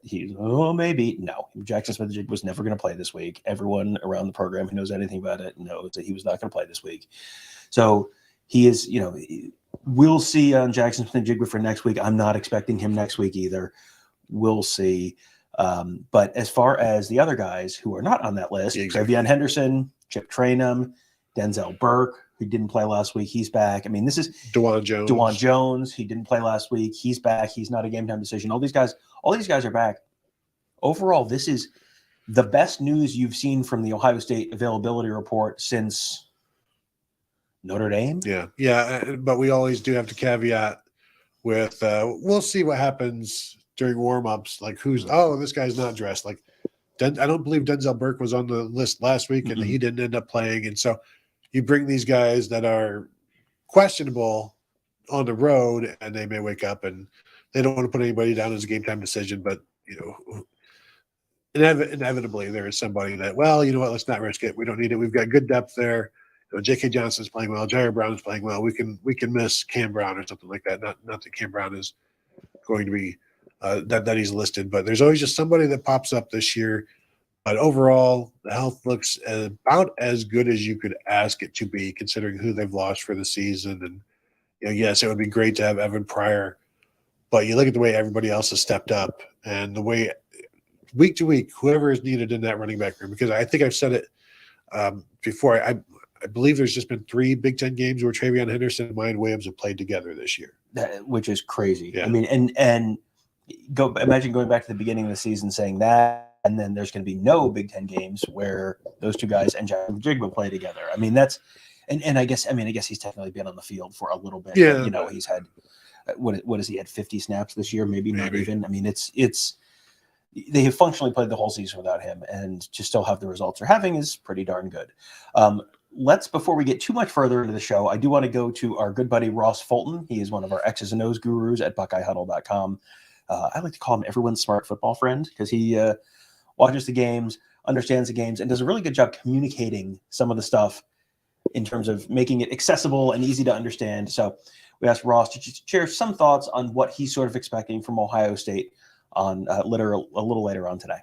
maybe. No, Jackson Smith-Njigba was never going to play this week. Everyone around the program who knows anything about it knows that he was not going to play this week. So he is, we'll see on Jackson Smith-Njigba for next week. I'm not expecting him next week either. We'll see. But as far as the other guys who are not on that list, Travion Henderson, Chip Trainum, Denzel Burke, who didn't play last week, he's back. I mean, this is DeJuan Jones. He didn't play last week. He's back. He's not a game time decision. All these guys are back. Overall, this is the best news you've seen from the Ohio State availability report since Notre Dame. Yeah. But we always do have to caveat with we'll see what happens during warm-ups. Like this guy's not dressed. Like I don't believe Denzel Burke was on the list last week, and he didn't end up playing. And so you bring these guys that are questionable on the road, and they may wake up and they don't want to put anybody down as a game time decision. But inevitably there is somebody that, let's not risk it. We don't need it. We've got good depth there. J.K. Johnson's playing well. Jair Brown is playing well. We can miss Cam Brown or something like that. Not that Cam Brown is going to be that he's listed, but there's always just somebody that pops up this year. But overall, the health looks about as good as you could ask it to be, considering who they've lost for the season. And yes, it would be great to have Evan Pryor, but you look at the way everybody else has stepped up and the way week to week, whoever is needed in that running back room. Because I think I've said it before. I believe there's just been 3 Big Ten games where Travion Henderson and Mayan Williams have played together this year, which is crazy. Yeah. I mean, and imagine going back to the beginning of the season saying that. And then there's going to be no Big Ten games where those two guys and Jackson Smith-Njigba play together. I mean, that's and I guess he's technically been on the field for a little bit. Yeah, but, he's had what has he had 50 snaps this year? Maybe not even. I mean, it's they have functionally played the whole season without him, and to still have the results they're having is pretty darn good. Before we get too much further into the show, I do want to go to our good buddy Ross Fulton. He is one of our X's and O's gurus at BuckeyeHuddle.com. I like to call him everyone's smart football friend because he watches the games, understands the games, and does a really good job communicating some of the stuff in terms of making it accessible and easy to understand. So we asked Ross to share some thoughts on what he's sort of expecting from Ohio State on a little later on today.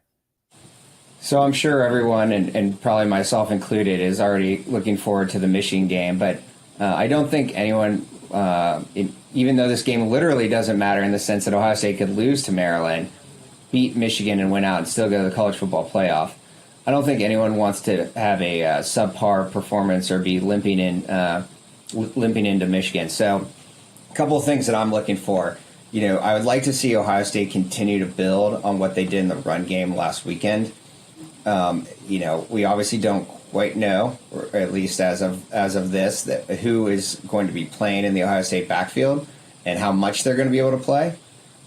So I'm sure everyone, and probably myself included, is already looking forward to the Michigan game, but I don't think anyone, even though this game literally doesn't matter in the sense that Ohio State could lose to Maryland, beat Michigan and win out and still go to the college football playoff, I don't think anyone wants to have a subpar performance or be limping into Michigan. So a couple of things that I'm looking for. I would like to see Ohio State continue to build on what they did in the run game last weekend. We obviously don't quite know, or at least as of this, that who is going to be playing in the Ohio State backfield and how much they're going to be able to play.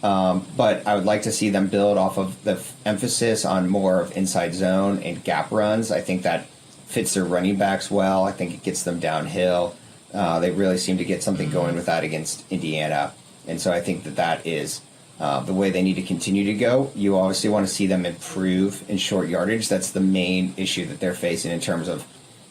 But I would like to see them build off of the emphasis on more of inside zone and gap runs. I think that fits their running backs well. I think it gets them downhill. They really seem to get something going with that against Indiana. And so I think that is the way they need to continue to go. You obviously want to see them improve in short yardage. That's the main issue that they're facing in terms of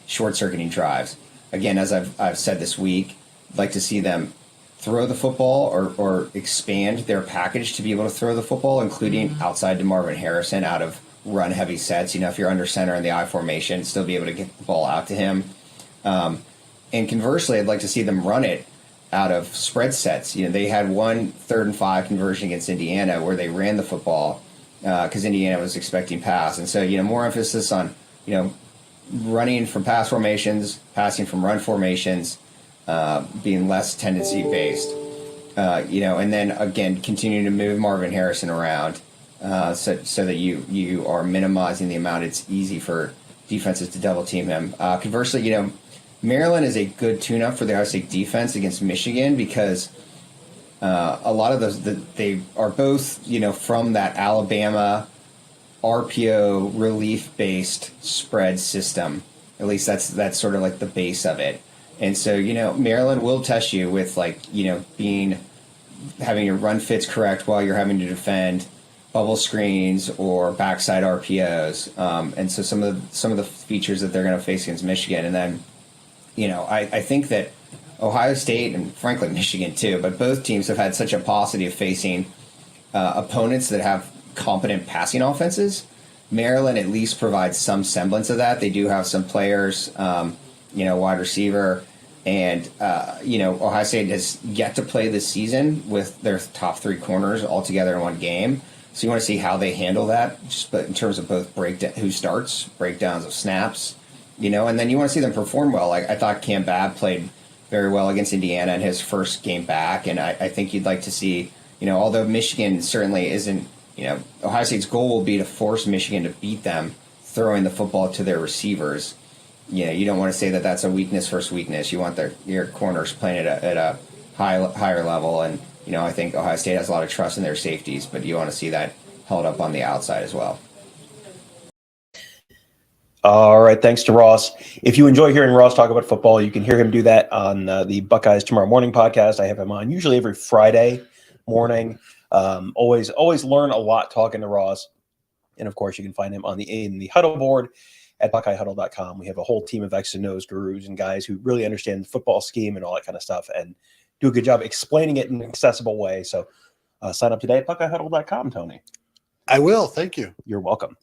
short-circuiting drives. Again, as I've said this week, I'd like to see them throw the football or expand their package to be able to throw the football, including outside to Marvin Harrison out of run-heavy sets. If you're under center in the I formation, still be able to get the ball out to him. And conversely, I'd like to see them run it out of spread sets. They had 1 3rd and 5 conversion against Indiana where they ran the football because Indiana was expecting pass. And so, more emphasis on, running from pass formations, passing from run formations, being less tendency based, and then again continuing to move Marvin Harrison around, so that you are minimizing the amount it's easy for defenses to double team him. Conversely, Maryland is a good tune-up for the Ohio State defense against Michigan because a lot of those they are both from that Alabama RPO relief-based spread system. At least that's sort of like the base of it. And so, Maryland will test you with having your run fits correct while you're having to defend bubble screens or backside RPOs. And so some of the features that they're going to face against Michigan. And then, I think that Ohio State and frankly Michigan too, but both teams have had such a paucity of facing opponents that have competent passing offenses. Maryland at least provides some semblance of that. They do have some players, wide receiver, and Ohio State has yet to play this season with their top 3 corners all together in one game. So you want to see how they handle that, but in terms of both who starts, breakdowns of snaps, and then you want to see them perform well. I thought Cam Babb played very well against Indiana in his first game back, and I think you'd like to see, although Michigan certainly isn't, Ohio State's goal will be to force Michigan to beat them throwing the football to their receivers. You don't want to say that that's a weakness versus weakness. You want your corners playing at a higher level, and I think Ohio State has a lot of trust in their safeties, but you want to see that held up on the outside as well. All right, thanks to Ross. If you enjoy hearing Ross talk about football, you can hear him do that on the Buckeyes Tomorrow Morning podcast. I have him on usually every Friday morning. Always learn a lot talking to Ross. And of course, you can find him in the Huddle board at BuckeyeHuddle.com. We have a whole team of X and O's gurus and guys who really understand the football scheme and all that kind of stuff and do a good job explaining it in an accessible way. So sign up today at BuckeyeHuddle.com, Tony. I will. Thank you. You're welcome.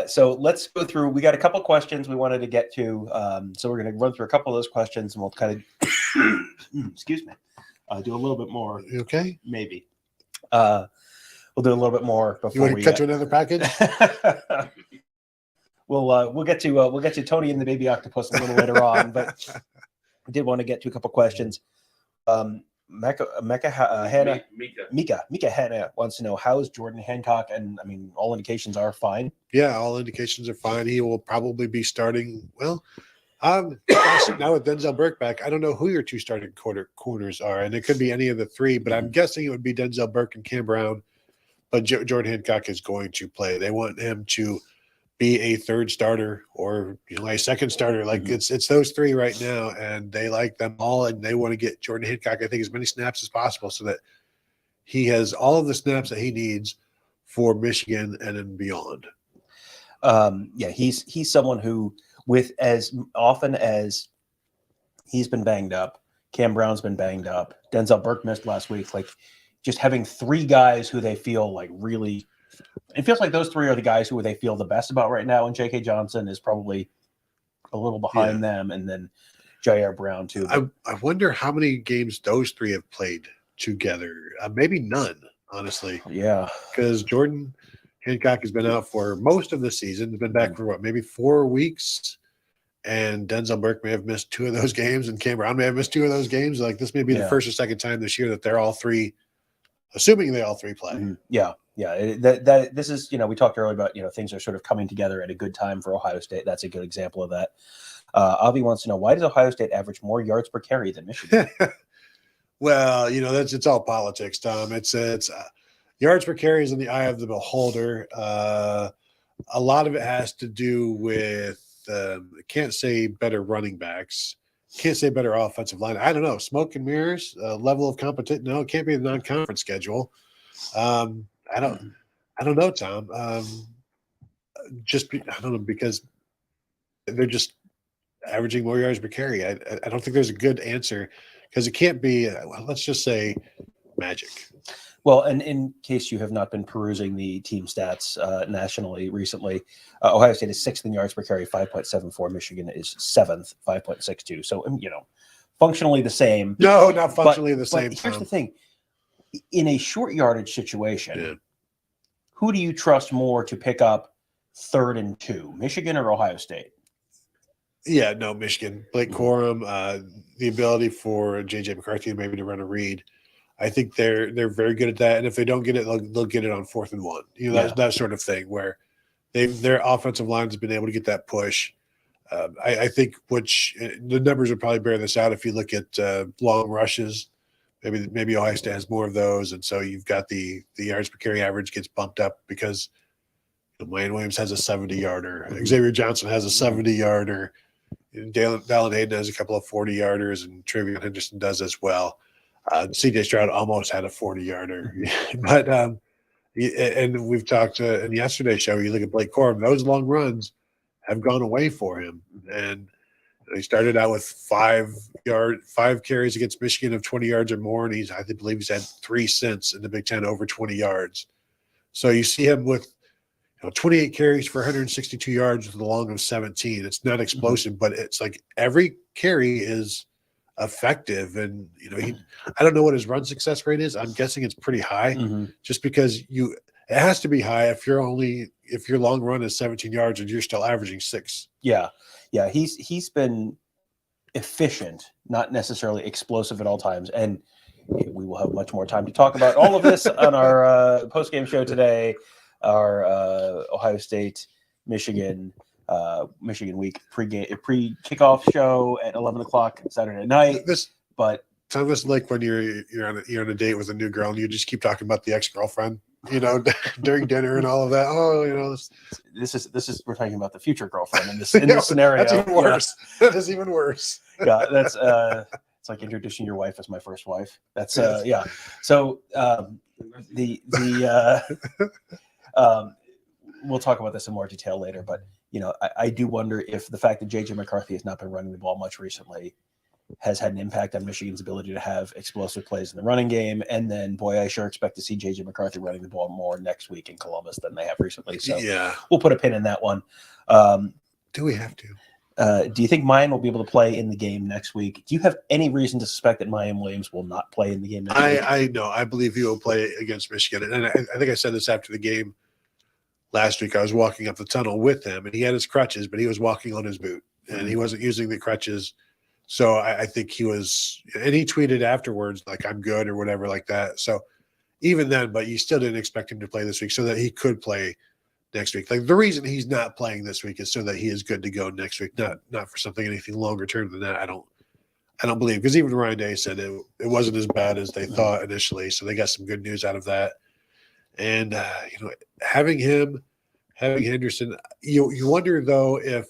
So let's go through. We got a couple questions we wanted to get to. So we're going to run through a couple of those questions and we'll kind of, excuse me, do a little bit more. You okay? Maybe. We'll do a little bit more before you want we to cut to another package. We'll get to Tony and the baby octopus a little later on, but I did want to get to a couple questions. Mika Hanna wants to know, how is Jordan Hancock? And I mean, all indications are fine. Yeah, all indications are fine. He will probably be starting. Well, now with Denzel Burke back, I don't know who your 2 starting corners are, and it could be any of the 3, but I'm guessing it would be Denzel Burke and Cam Brown. But Jordan Hancock is going to play. They want him to be a 3rd starter or a 2nd starter. Like it's those 3 right now, and they like them all, and they want to get Jordan Hancock, I think, as many snaps as possible so that he has all of the snaps that he needs for Michigan and then beyond. He's someone who, with as often as he's been banged up, Cam Brown's been banged up, Denzel Burke missed last week, like just having 3 guys who they feel like really – it feels like those 3 are the guys who they feel the best about right now, and J.K. Johnson is probably a little behind them, and then J.R. Brown too. I wonder how many games those 3 have played together. Maybe none, honestly. Yeah. Because Jordan Hancock has been out for most of the season. He's been back for maybe 4 weeks. And Denzel Burke may have missed 2 of those games, and Cam Brown may have missed 2 of those games. Like this may be the first or second time this year that they're all 3, assuming they all 3 play. Mm-hmm. Yeah. This is, we talked earlier about, things are sort of coming together at a good time for Ohio State. That's a good example of that. Avi wants to know, why does Ohio State average more yards per carry than Michigan? Well, it's all politics, Tom. It's yards per carry is in the eye of the beholder. A lot of it has to do with can't say better running backs, can't say better offensive line. I don't know, smoke and mirrors, level of competition. No, it can't be the non-conference schedule. I don't know, Tom. I don't know, because they're just averaging more yards per carry. I don't think there's a good answer, because it can't be. Well, let's just say magic. Well, and in case you have not been perusing the team stats nationally recently, Ohio State is 6th in yards per carry, 5.74. Michigan is 7th, 5.62. So, functionally the same. No, not functionally the same. But here's the thing. In a short yardage situation, who do you trust more to pick up 3rd and 2, Michigan or Ohio State? Yeah, no, Michigan. Blake Corum, the ability for J.J. McCarthy maybe to run a read. I think they're very good at that, and if they don't get it, they'll get it on 4th and 1. That sort of thing, where their offensive line has been able to get that push. I think the numbers will probably bear this out if you look at long rushes. Maybe Ohio State has more of those, and so you've got the yards per carry average gets bumped up because Wayne Williams has a 70-yarder, Xavier Johnson has a 70-yarder, Dallin Hayden has a couple of 40-yarders, and Travion Henderson does as well. C.J. Stroud almost had a 40-yarder, but and we've talked in yesterday's show. You look at Blake Corum; those long runs have gone away for him, and he started out with 5 carries against Michigan of 20 yards or more, and I believe he's had 3 since in the Big Ten over 20 yards. So you see him with 28 carries for 162 yards with a long of 17. It's not explosive, but it's like every carry is effective, and I don't know what his run success rate is. I'm guessing it's pretty high, just because it has to be high if your long run is 17 yards and you're still averaging 6. Yeah, he's been efficient, not necessarily explosive at all times, and we will have much more time to talk about all of this on our post-game show today, our Ohio State Michigan week pre-kickoff show at 11 o'clock Saturday night. This like when you're on a date with a new girl and you just keep talking about the ex-girlfriend, during dinner and all of that. This is we're talking about the future girlfriend in this scenario. That's even worse. Yeah. That is even worse. Yeah, that's it's like introducing your wife as my first wife. That's yeah. So we'll talk about this in more detail later, but I do wonder if the fact that J.J. McCarthy has not been running the ball much recently has had an impact on Michigan's ability to have explosive plays in the running game. And then, boy, I sure expect to see J.J. McCarthy running the ball more next week in Columbus than they have recently. So we'll put a pin in that one. Do we have to? Do you think Mayan will be able to play in the game next week? Do you have any reason to suspect that Mayan Williams will not play in the game next week? I know. I believe he will play against Michigan. And I think I said this after the game last week. I was walking up the tunnel with him, and he had his crutches, but he was walking on his boot, and he wasn't using the crutches. So I think he was – and he tweeted afterwards, like, I'm good or whatever like that. So even then, but you still didn't expect him to play this week so that he could play next week. Like, the reason he's not playing this week is so that he is good to go next week, not for anything longer term than that. I don't believe, because even Ryan Day said it wasn't as bad as they thought initially. So they got some good news out of that. And having Henderson, you wonder though if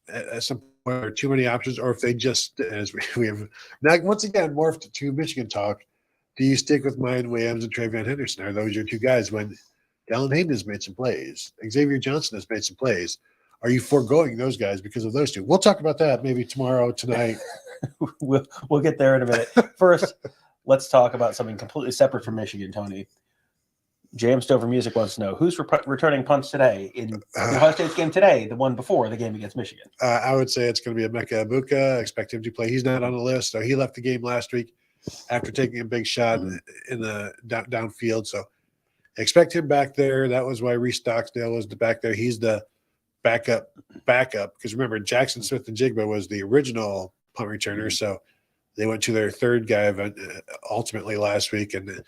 at some point there are too many options, or if they just, as we have now once again morphed to Michigan talk. Do you stick with Mayan Williams and Travion Henderson? Are those your two guys when Dallin Hayden has made some plays? Xavier Johnson has made some plays. Are you foregoing those guys because of those two? We'll talk about that maybe tomorrow, tonight. We'll get there in a minute. First, let's talk about something completely separate from Michigan, Tony. J.M. Stover Music wants to know who's returning punts today in Ohio State's game today, the one before the game against Michigan. I would say it's going to be Emeka Egbuka. Expect him to play. He's not on the list, so he left the game last week after taking a big shot in the downfield. So expect him back there. That was why Reese Stocksdale was back there. He's the backup. Because remember, Jackson Smith-Njigba was the original punt returner. So they went to their third guy ultimately last week, and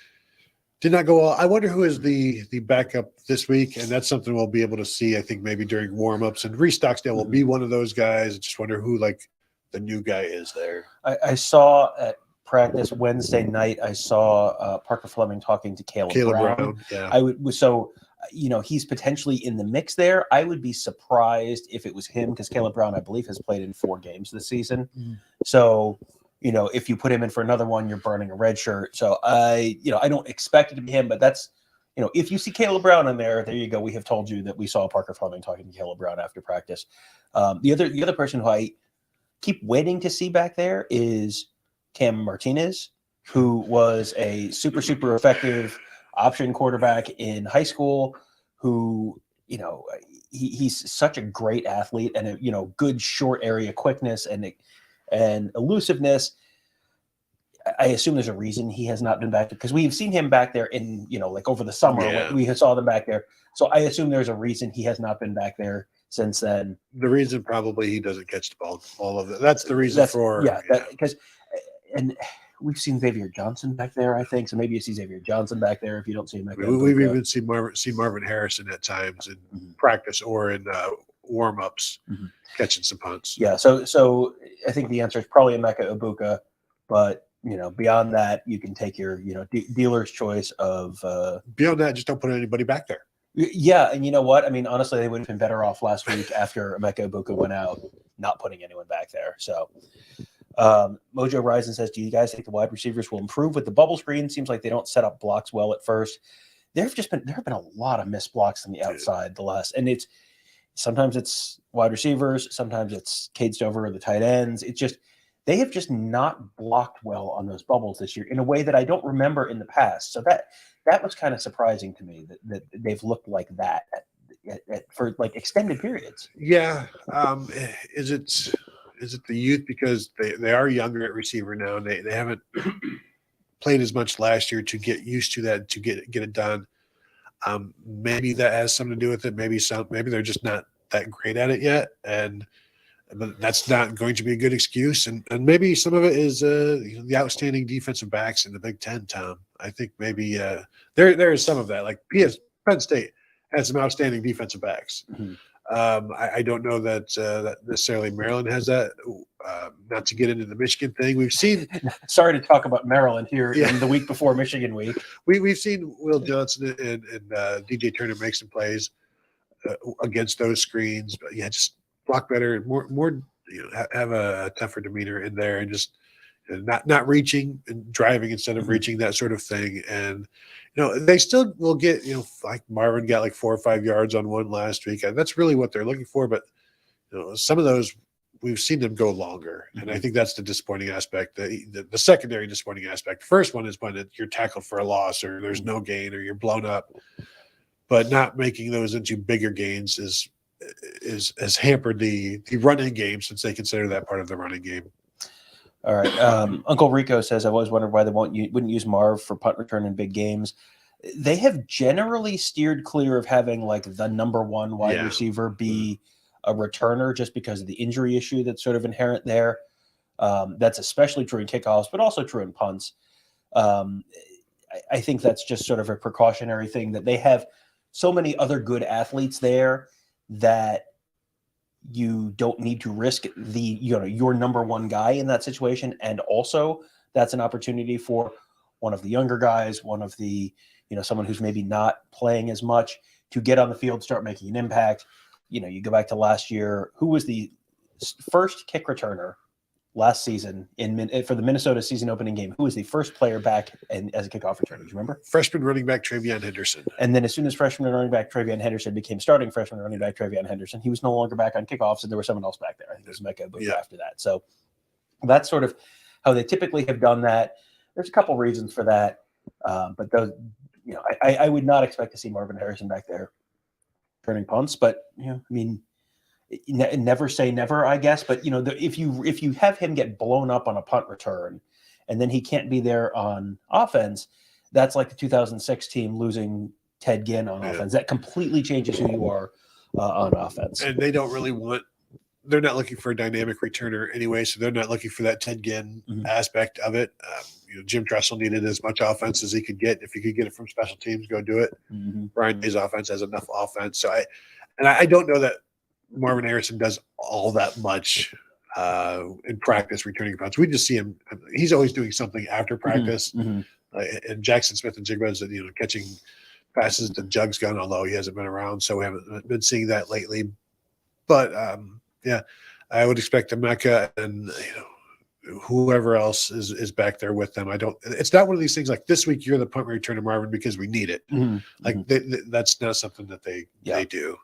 did not go well. I wonder who is the backup this week, and that's something we'll be able to see, I think, maybe during warm-ups. And Reese Stocksdale will be one of those guys. I just wonder who, the new guy is there. I saw at practice Wednesday night, I saw Parker Fleming talking to Caleb Brown. Yeah. He's potentially in the mix there. I would be surprised if it was him, because Caleb Brown, I believe, has played in 4 games this season. So – if you put him in for another one, you're burning a red shirt. So I don't expect it to be him, but that's if you see Caleb Brown in there you go. We have told you that we saw Parker Fleming talking to Caleb Brown after practice. The other person who I keep waiting to see back there is Cam Martinez, who was a super, super effective option quarterback in high school, who, he's such a great athlete and, good short area quickness and elusiveness. I assume there's a reason he has not been back there because we've seen him back there in, like over the summer. Yeah. We saw them back there. So I assume there's a reason he has not been back there since then. The reason probably he doesn't catch the ball, all of it. That's the reason because and we've seen Xavier Johnson back there, I think. So maybe you see Xavier Johnson back there if you don't see him. We've even seen Marvin Harrison at times in practice or in warm-ups catching some punts. Yeah, so I think the answer is probably Emeka Egbuka, but beyond that, you can take your dealer's choice of. Beyond that, just don't put anybody back there. Yeah, and you know what? I mean, honestly, they would have been better off last week after Emeka Egbuka went out, not putting anyone back there. So, Mojo Ryzen says, "Do you guys think the wide receivers will improve with the bubble screen? Seems like they don't set up blocks well at first. There have been a lot of missed blocks on the outside and sometimes it's wide receivers, sometimes it's Cade Stover or the tight ends. It's just they have just not blocked well on those bubbles this year in a way that I don't remember in the past. So that was kind of surprising to me that they've looked like that for like extended periods. Yeah. Is it the youth because they are younger at receiver now and they haven't played as much last year to get used to that, to get it done. Maybe that has something to do with it. Maybe they're just not that great at it yet. But that's not going to be a good excuse. And maybe some of it is the outstanding defensive backs in the Big Ten, Tom. I think maybe there is some of that. Like Penn State has some outstanding defensive backs. Mm-hmm. I don't know that necessarily Maryland has that. Not to get into the Michigan thing, we've seen. Sorry to talk about Maryland here in the week before Michigan week. We've seen Will Johnson and DJ Turner make some plays against those screens, but just block better, more have a tougher demeanor in there, and just not reaching and driving instead of reaching, that sort of thing. And they still will get like Marvin got like 4 or 5 yards on one last week, and that's really what they're looking for. But some of those we've seen them go longer, and I think that's the disappointing aspect. The secondary disappointing aspect. First one is when you're tackled for a loss or there's no gain or you're blown up, but not making those into bigger gains has hampered the running game, since they consider that part of the running game. All right. Uncle Rico says, I've always wondered why they wouldn't use Marv for punt return in big games. They have generally steered clear of having like the number one wide receiver be a returner, just because of the injury issue that's sort of inherent there. That's especially true in kickoffs, but also true in punts. I think that's just sort of a precautionary thing, that they have so many other good athletes there that you don't need to risk your number one guy in that situation. And also that's an opportunity for one of the younger guys, one of the, someone who's maybe not playing as much, to get on the field, start making an impact. You go back to last year, who was the first kick returner last season for the Minnesota season opening game? Who was the first player back as a kickoff returner? Do you remember? Freshman running back Travion Henderson. And then as soon as freshman running back Travion Henderson became starting freshman running back Travion Henderson, he was no longer back on kickoffs, and there was someone else back there. I think it was Mecca after that. So that's sort of how they typically have done that. There's a couple reasons for that, but those, I would not expect to see Marvin Harrison back there turning punts. But never say never, I guess. But if you have him get blown up on a punt return, and then he can't be there on offense, that's like the 2006 team losing Ted Ginn on offense. That completely changes who you are on offense. And they don't really they're not looking for a dynamic returner anyway, so they're not looking for that Ted Ginn aspect of it. Jim Tressel needed as much offense as he could get. If he could get it from special teams, go do it. Brian Day's offense has enough offense. So I don't know that Marvin Harrison does all that much in practice returning punts. We just see him; he's always doing something after practice. And Jackson Smith-Njigba is catching passes to Jugs gun, although he hasn't been around, so we haven't been seeing that lately. But I would expect Emeka and whoever else is back there with them. It's not one of these things like this week you're the punt returner, Marvin, because we need it. That's not something that they do.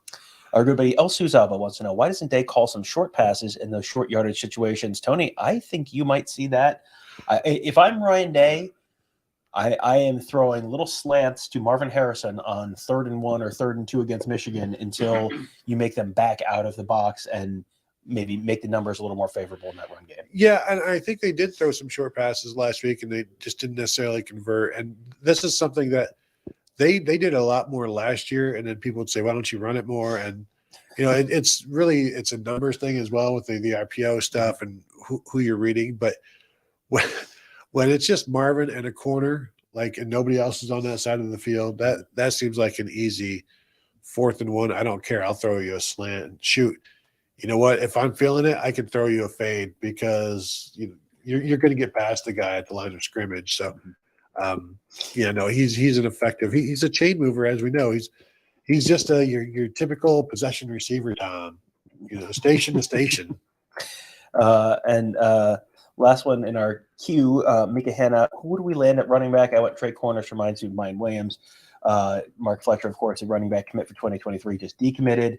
Our good buddy El Suzaba wants to know, why doesn't Day call some short passes in those short yardage situations? Tony, I think you might see that. If I'm Ryan Day, I am throwing little slants to Marvin Harrison on 3rd and 1 or 3rd and 2 against Michigan until you make them back out of the box and maybe make the numbers a little more favorable in that run game. Yeah, and I think they did throw some short passes last week, and they just didn't necessarily convert. And this is something that they did a lot more last year, and then people would say, why don't you run it more? And, it's a numbers thing as well with the RPO stuff and who you're reading. But when it's just Marvin and a corner, and nobody else is on that side of the field, that seems like an easy 4th and 1. I don't care. I'll throw you a slant and shoot. You know what? If I'm feeling it, I can throw you a fade because you're going to get past the guy at the line of scrimmage. So, he's an effective. He's a chain mover, as we know. He's just your typical possession receiver, Tom. Station to station. And last one in our queue, Mika Hanna. Who do we land at running back? I went Trey Cornish, reminds you of Mine Williams. Mark Fletcher, of course, a running back commit for 2023, just decommitted.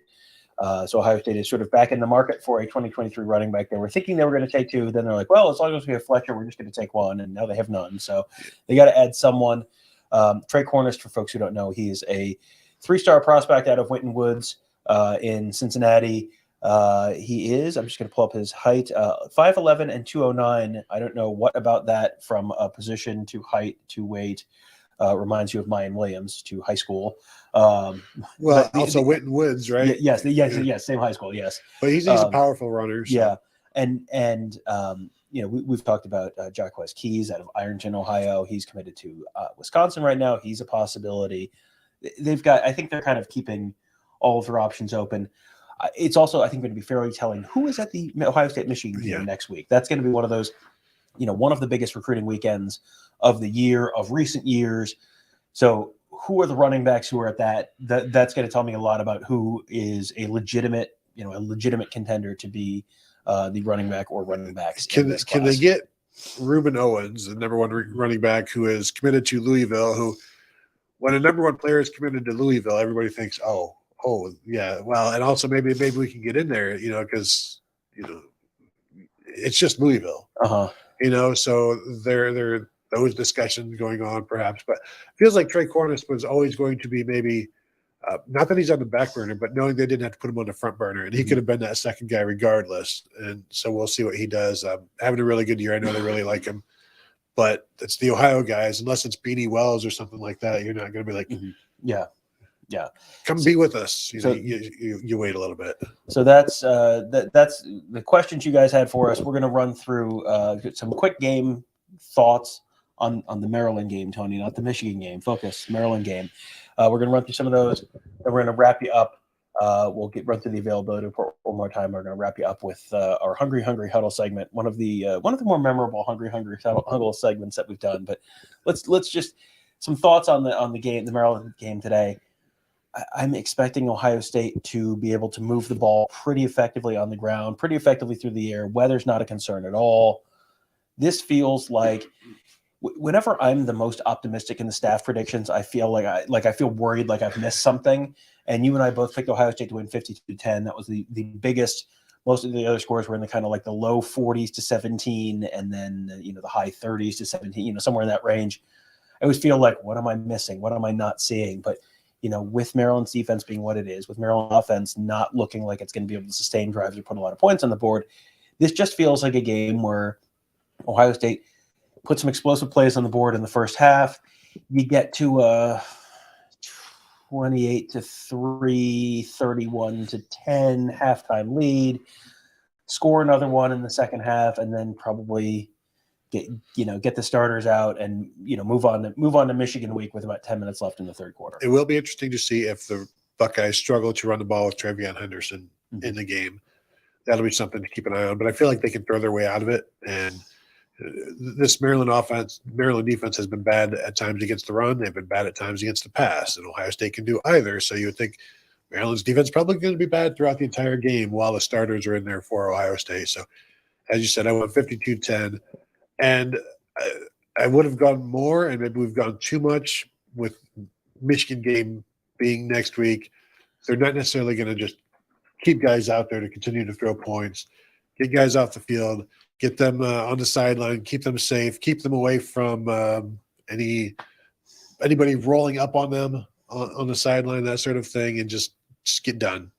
So Ohio State is sort of back in the market for a 2023 running back. They were thinking they were going to take 2. Then they're like, well, as long as we have Fletcher, we're just going to take 1. And now they have none. So they got to add someone. Trey Cornish, for folks who don't know, he is a 3-star prospect out of Winton Woods in Cincinnati. He is, I'm just going to pull up his height, 5'11" and 209. I don't know what about that from a position to height to weight. Reminds you of Mayan Williams to high school. Also Winton Woods, right? Yes, same high school, yes. But he's a powerful runner. So. Yeah, and we've talked about Jacquez Keys out of Ironton, Ohio. He's committed to Wisconsin right now. He's a possibility. I think they're kind of keeping all of their options open. It's also, I think, going to be fairly telling who is at the Ohio State Michigan game next week. That's going to be one of those, one of the biggest recruiting weekends of the year, of recent years. So who are the running backs who are at that's going to tell me a lot about who is a legitimate contender to be the running back or running backs. Can they get Reuben Owens, the number 1 running back who is committed to Louisville, who when a number 1 player is committed to Louisville, everybody thinks, oh yeah. Well, and also maybe we can get in there, because, it's just Louisville, so they're those discussions going on perhaps, but it feels like Trey Cornish was always going to be maybe not that he's on the back burner, but knowing they didn't have to put him on the front burner, and he could have been that second guy regardless. And so we'll see what he does. Having a really good year. I know they really like him, but it's the Ohio guys. Unless it's Beanie Wells or something like that, you're not going to be like, yeah, come be with us. You wait a little bit. So that's the questions you guys had for us. We're going to run through some quick game thoughts on the Maryland game, Tony, not the Michigan game. Focus, Maryland game. We're going to run through some of those, and we're going to wrap you up. We'll run through the availability report one more time. We're going to wrap you up with our Hungry Huddle segment, one of the more memorable Hungry Huddle segments that we've done. But let's just some thoughts on the game, the Maryland game today. I'm expecting Ohio State to be able to move the ball pretty effectively on the ground, pretty effectively through the air. Weather's not a concern at all. This feels like whenever I'm the most optimistic in the staff predictions, I feel I feel worried, like I've missed something. And you and I both picked Ohio State to win 52-10. That was the biggest. Most of the other scores were in the kind of like the low 40s to 17, and then the high 30s to 17. Somewhere in that range. I always feel like, what am I missing? What am I not seeing? But with Maryland's defense being what it is, with Maryland offense not looking like it's going to be able to sustain drives or put a lot of points on the board, this just feels like a game where Ohio State put some explosive plays on the board in the first half. You get to a 28-3, 31-10 halftime lead, score another one in the second half, and then probably get the starters out and move on to Michigan week with about 10 minutes left in the third quarter. It will be interesting to see if the Buckeyes struggle to run the ball with Trevion Henderson in the game. That'll be something to keep an eye on. But I feel like they can throw their way out of it. And this Maryland defense has been bad at times against the run. They've been bad at times against the pass, and Ohio State can do either. So you would think Maryland's defense is probably going to be bad throughout the entire game while the starters are in there for Ohio State. So As you said, I went 52-10. And I would have gone more, and maybe we've gone too much with Michigan game being next week. They're not necessarily going to just keep guys out there to continue to throw points, get guys off the field, get them on the sideline, keep them safe, keep them away from anybody rolling up on them on the sideline, that sort of thing, and just get done.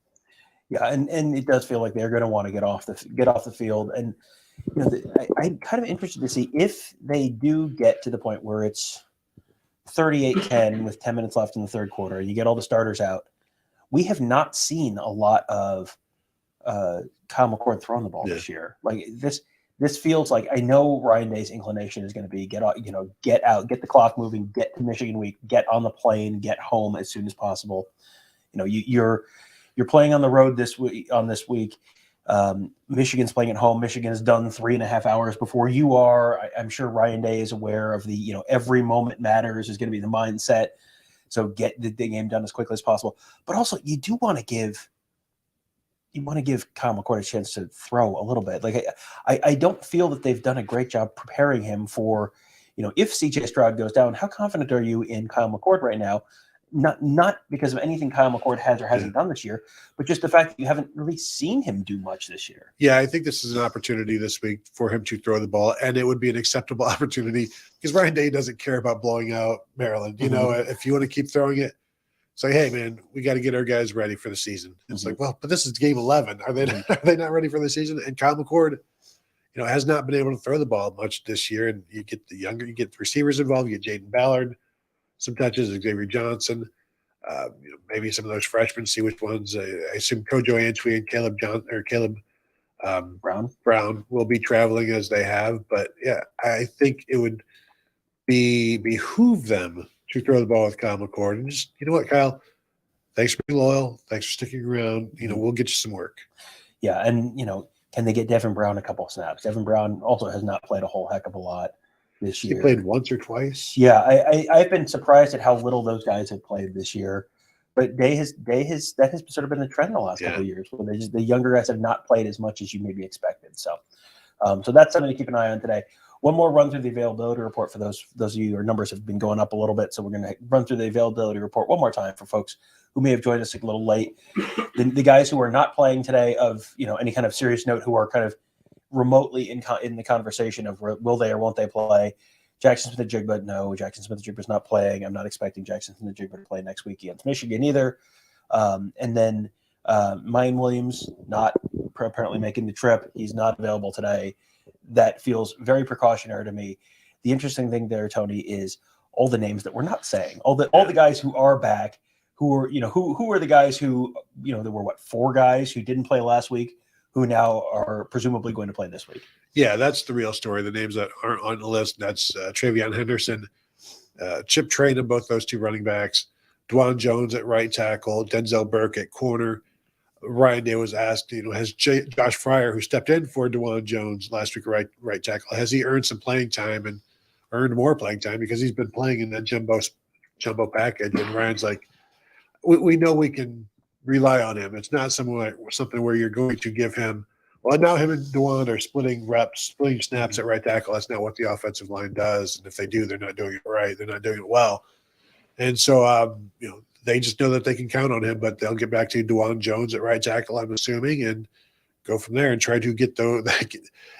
Yeah, and it does feel like they're going to want to get off the field. And you know, I'm kind of interested to see if they do get to the point where it's 38-10 with 10 minutes left in the third quarter. You get all the starters out. We have not seen a lot of Kyle McCord throwing the ball this year. Like this feels like, I know Ryan Day's inclination is going to be get out, get the clock moving, get to Michigan week, get on the plane, get home as soon as possible. You know, you're playing on the road this week. Michigan's playing at home. Michigan is done 3.5 hours before you are. I'm sure Ryan Day is aware of the, every moment matters is going to be the mindset. So get the game done as quickly as possible. But also, you do want to give Kyle McCord a chance to throw a little bit. Like I don't feel that they've done a great job preparing him for, if CJ Stroud goes down. How confident are you in Kyle McCord right now? Not because of anything Kyle McCord has or hasn't done this year, but just the fact that you haven't really seen him do much this year. Yeah, I think this is an opportunity this week for him to throw the ball, and it would be an acceptable opportunity because Ryan Day doesn't care about blowing out Maryland. If you want to keep throwing it, say, hey, man, we got to get our guys ready for the season. It's like, well, but this is game 11. Are they not ready for the season? And Kyle McCord, has not been able to throw the ball much this year. And you get you get the receivers involved. You get Jaden Ballard, some touches, Xavier Johnson, maybe some of those freshmen, see which ones. I assume Kojo Antwi and Caleb Brown will be traveling as they have. But, yeah, I think it would behoove them to throw the ball with Kyle McCord. And just, you know what, Kyle, thanks for being loyal. Thanks for sticking around. We'll get you some work. Yeah, and, can they get Devin Brown a couple of snaps? Devin Brown also has not played a whole heck of a lot this year. He played once or twice. Yeah, I've been surprised at how little those guys have played this year. But that has sort of been the trend the last couple of years, where the younger guys have not played as much as you maybe expected. So that's something to keep an eye on today. One more run through the availability report for those of you. Our numbers have been going up a little bit, so we're going to run through the availability report one more time for folks who may have joined us a little late. The guys who are not playing today of any kind of serious note, who are kind of remotely in the conversation of will they or won't they play. Jackson Smith-Njigba, no. Jackson Smith-Njigba is not playing. I'm not expecting Jackson Smith-Njigba to play next week against Michigan either. And then Mayan Williams not apparently making the trip. He's not available today. That feels very precautionary to me. The interesting thing there, Tony, is all the names that we're not saying. All the guys who are back, who are the guys who there were 4 guys who didn't play last week, who now are presumably going to play this week. Yeah, that's the real story. The names that aren't on the list, that's Travion Henderson, Chip Train, and both those 2 running backs, Dwan Jones at right tackle, Denzel Burke at corner. Ryan Day was asked, has Josh Fryer, who stepped in for Dwan Jones last week, right tackle, has he earned some playing time and earned more playing time because he's been playing in that jumbo package? And Ryan's like, we know we can rely on him. It's not something where you're going to give him. Well, now him and Dwan are splitting snaps at right tackle. That's not what the offensive line does. And if they do, they're not doing it right. They're not doing it well. And so, they just know that they can count on him, but they'll get back to Dwan Jones at right tackle, I'm assuming, and go from there and try to get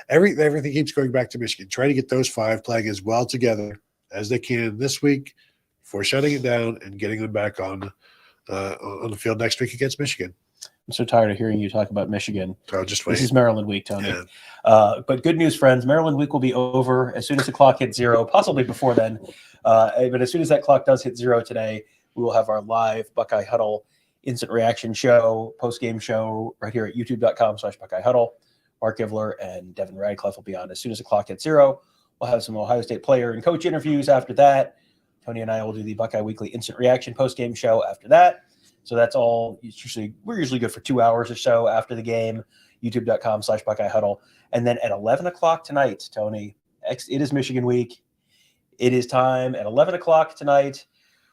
everything keeps going back to Michigan. Try to get those 5 playing as well together as they can this week before shutting it down and getting them back on the field next week against Michigan. I'm so tired of hearing you talk about Michigan. Oh, just wait. This is Maryland week, Tony. Yeah. But good news, friends. Maryland week will be over as soon as the clock hits 0, possibly before then. But as soon as that clock does hit 0 today, we will have our live Buckeye Huddle instant reaction show, post-game show right here at youtube.com/Buckeye Huddle. Mark Ivler and Devin Radcliffe will be on as soon as the clock hits 0. We'll have some Ohio State player and coach interviews after that. Tony and I will do the Buckeye Weekly instant reaction post-game show after that. So that's all. We're usually good for 2 hours or so after the game. youtube.com/Buckeye Huddle. And then at 11 o'clock tonight, Tony, it is Michigan week. It is time at 11 o'clock tonight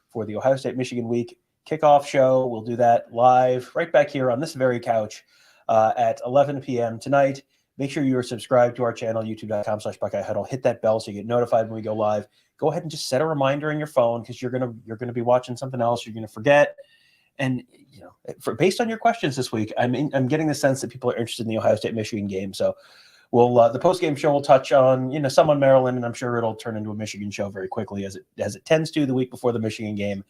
for the Ohio State Michigan week kickoff show. We'll do that live right back here on this very couch at 11 p.m. tonight. Make sure you are subscribed to our channel, youtube.com/Buckeye Huddle. Hit that bell so you get notified when we go live. Go ahead and just set a reminder in your phone because you're gonna be watching something else. You're gonna forget. And based on your questions this week, I'm getting the sense that people are interested in the Ohio State Michigan game. So we'll the post game show will touch on some on Maryland, and I'm sure it'll turn into a Michigan show very quickly as it tends to the week before the Michigan game.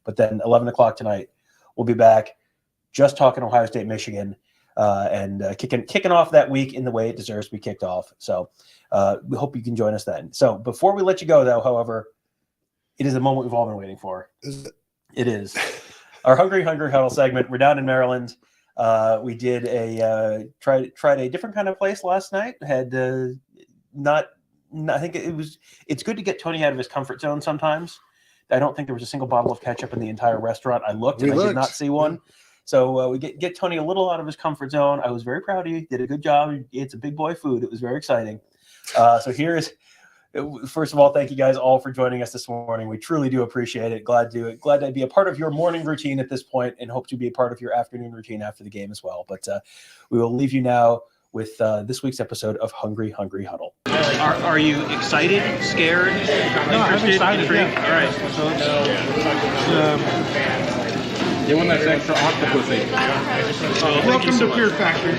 But then 11 o'clock tonight, we'll be back just talking Ohio State Michigan and kicking off that week in the way it deserves to be kicked off. So we hope you can join us then. So before we let you go, though, however, it is a moment we've all been waiting for. It is. Our Hungry Huddle segment. We're down in Maryland. We did tried a different kind of place last night. Had I think it's good to get Tony out of his comfort zone sometimes. I don't think there was a single bottle of ketchup in the entire restaurant. I looked and I did not see one. So we get Tony a little out of his comfort zone. I was very proud of you. Did a good job. It's a big boy food. It was very exciting. So first of all, thank you guys all for joining us this morning. We truly do appreciate it. Glad to be a part of your morning routine at this point, and hope to be a part of your afternoon routine after the game as well. But we will leave you now with this week's episode of Hungry Huddle. Are you excited, scared? No, I'm excited. Yeah. All right. Get one that's extra octopus. Welcome to Fear Factor.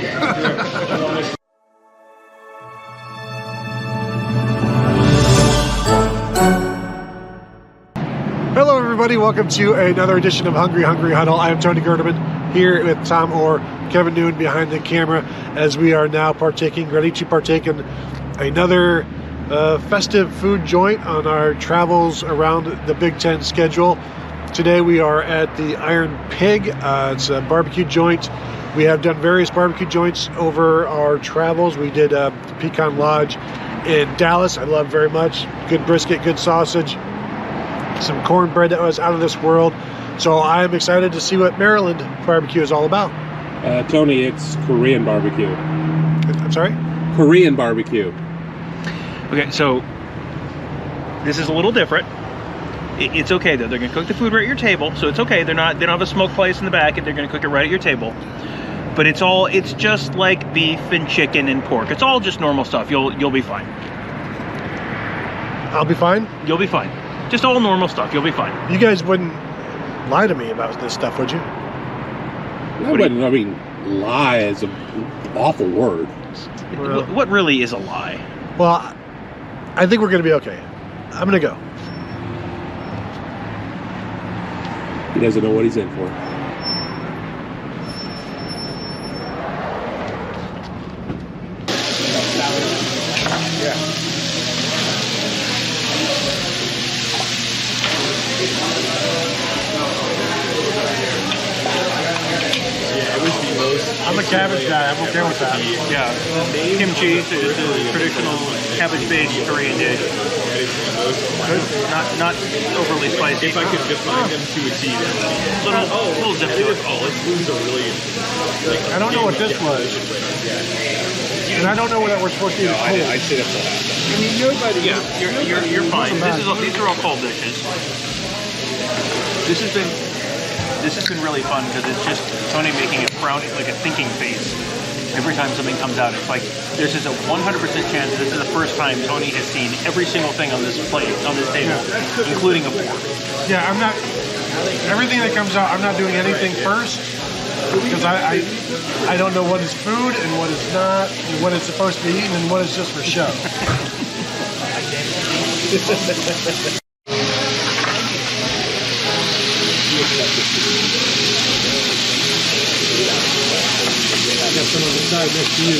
Hello, everybody. Welcome to another edition of Hungry Huddle. I am Tony Gerdeman here with Tom Orr, Kevin Noon behind the camera, as we are now ready to partake in another festive food joint on our travels around the Big Ten schedule. Today we are at the Iron Pig. It's a barbecue joint. We have done various barbecue joints over our travels. We did Pecan Lodge in Dallas. I love very much. Good brisket, good sausage, some cornbread that was out of this world. So I'm excited to see what Maryland barbecue is all about. Tony, it's Korean barbecue. I'm sorry? Korean barbecue. Okay, so this is a little different. It's okay though. They're gonna cook the food right at your table, so it's okay. They don't have a smoke place in the back, and they're gonna cook it right at your table. But it's just like beef and chicken and pork. It's all just normal stuff. You'll be fine. I'll be fine? You'll be fine. Just all normal stuff. You'll be fine. You guys wouldn't lie to me about this stuff, would you? Lie is an awful word. Well, What really is a lie? Well, I think we're going to be okay. I'm going to go. He doesn't know what he's in for. I'm a cabbage guy. I'm okay with that. Yeah, kimchi is a traditional cabbage-based Korean dish. Not overly spicy. If I could define them to a T, little zip to it. Its foods are really I don't know what this was. And I don't know that we're supposed to eat it cold. I'd say that's I mean, nobody. Yeah, you're fine. These are all cold dishes. This has been really fun because it's just Tony making a frowny, like a thinking face every time something comes out. It's like there's just a 100% chance this is the first time Tony has seen every single thing on this plate, on this table, including a fork. Yeah, I'm not. Everything that comes out, I'm not doing anything first because I don't know what is food and what is not, and what is supposed to be eaten and what is just for show. I got some on the side next to you.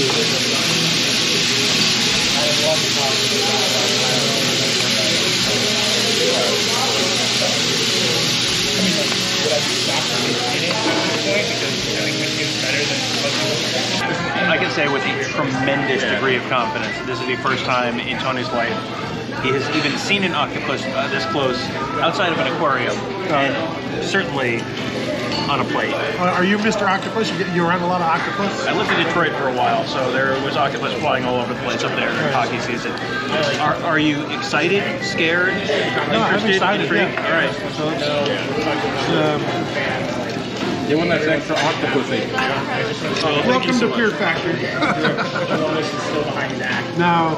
I can say with a tremendous degree of confidence that this is the first time in Tony's life he has even seen an octopus this close outside of an aquarium, and certainly on a plate. Are you Mr. Octopus? You around a lot of octopus? I lived in Detroit for a while, so there was octopus flying all over the place up there in hockey season. Are you excited, scared, No, I'm excited. intrigued? Yeah. All right. So They want that extra octopus thing. Welcome to Fear Factor. Now,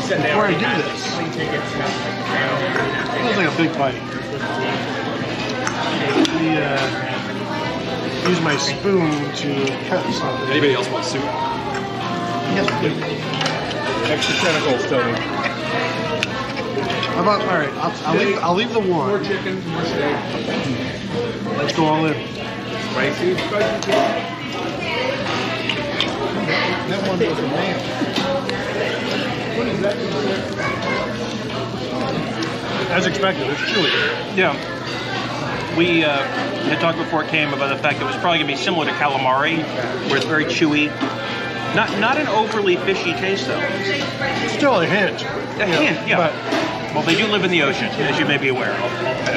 before I do this, feels like a big bite. Let me use my spoon to cut something. Anybody else want soup? Yes, please. Extra tentacles, Tony. How about, all right, I'll leave the one. More chicken, more steak. Let's go all in. Spicy. That one was a man. As expected, it's chewy. Yeah. We had talked before it came about the fact that it was probably going to be similar to calamari, where it's very chewy. Not an overly fishy taste, though. Still a hint. A hint, yeah. But Well, they do live in the ocean, as you may be aware.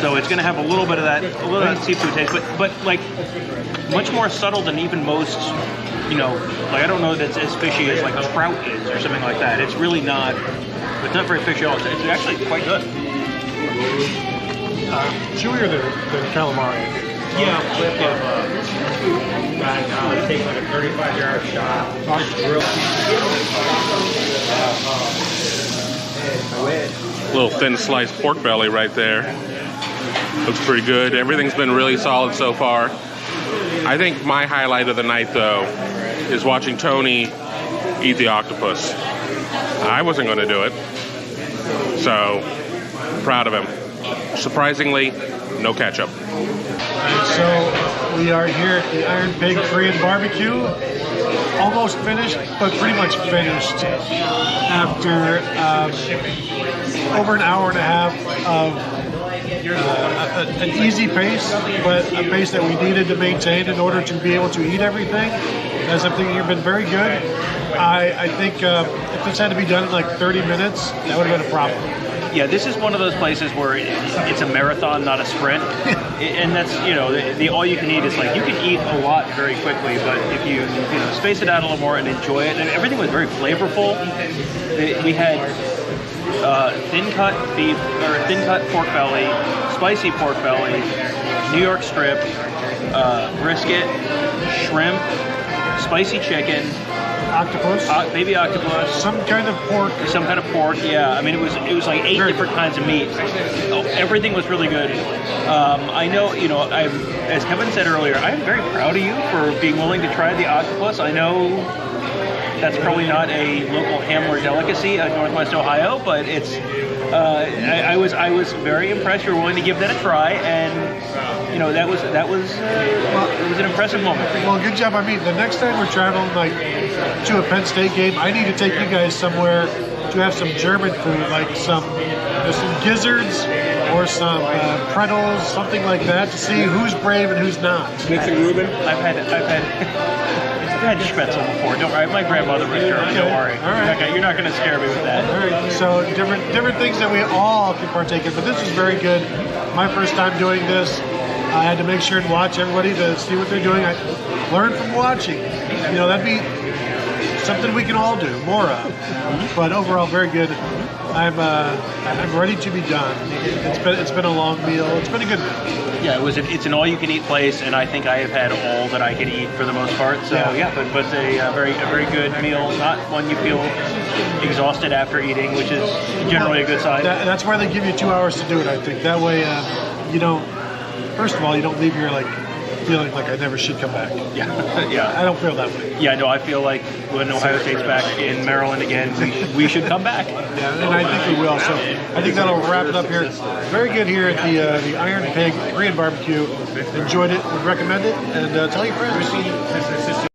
So it's going to have a little bit of that seafood taste, but like much more subtle than even most, like I don't know that it's as fishy as like trout is or something like that. It's really not. It's not very fishy at all. It's actually quite good. chewier than calamari. Yeah. Take like a 35-yard shot. Little thin sliced pork belly right there. Looks pretty good. Everything's been really solid so far. I think my highlight of the night, though, is watching Tony eat the octopus. I wasn't going to do it, so proud of him. Surprisingly, no ketchup. And so we are here at the Iron Pig Korean Barbecue. Almost finished, but pretty much finished after over an hour and a half of an easy pace, but a pace that we needed to maintain in order to be able to eat everything. As I'm thinking, you've been very good. I think if this had to be done in like 30 minutes, that would have been a problem. Yeah, this is one of those places where it's a marathon, not a sprint. And that's, the all you can eat is like, you can eat a lot very quickly, but if you space it out a little more and enjoy it, and everything was very flavorful. We had thin cut beef, or thin cut pork belly, spicy pork belly, New York strip, brisket, shrimp, spicy chicken, Octopus, baby octopus, some kind of pork. Yeah, I mean it was like 8 different kinds of meat. Everything was really good. I know, as Kevin said earlier, I'm very proud of you for being willing to try the octopus. I know that's probably not a local Hamler delicacy in Northwest Ohio, but it's. I was very impressed. You were willing to give that a try, and that was it was an impressive moment. Well, good job. I mean, the next time we're traveling to a Penn State game, I need to take you guys somewhere to have some German food, like some gizzards or some pretzels, something like that, to see who's brave and who's not. Mixing Reuben? I've had Spätzle before. Don't worry. My grandmother was German. Don't worry. All right. You're not going to scare me with that. All right. So different things that we all can partake in, but this was very good. My first time doing this. I had to make sure and watch everybody to see what they're doing. I learned from watching. That'd be something we can all do more of. But overall, very good. I'm ready to be done. It's been a long meal. It's been a good meal. Yeah, it's an all-you-can-eat place, and I think I have had all that I could eat for the most part. So but a very good meal. Not one you feel exhausted after eating, which is generally a good sign. That's why they give you 2 hours to do it. I think that way you don't. First of all, you don't leave here feeling like I never should come back. Yeah. I don't feel that way. Yeah, no, I feel like when Ohio State's back in Maryland again, we should come back. Yeah, and I think we will. So I think that'll wrap it up here. Very good here at the Iron Pig Korean Barbecue. Enjoyed it. Would recommend it. And tell your friends.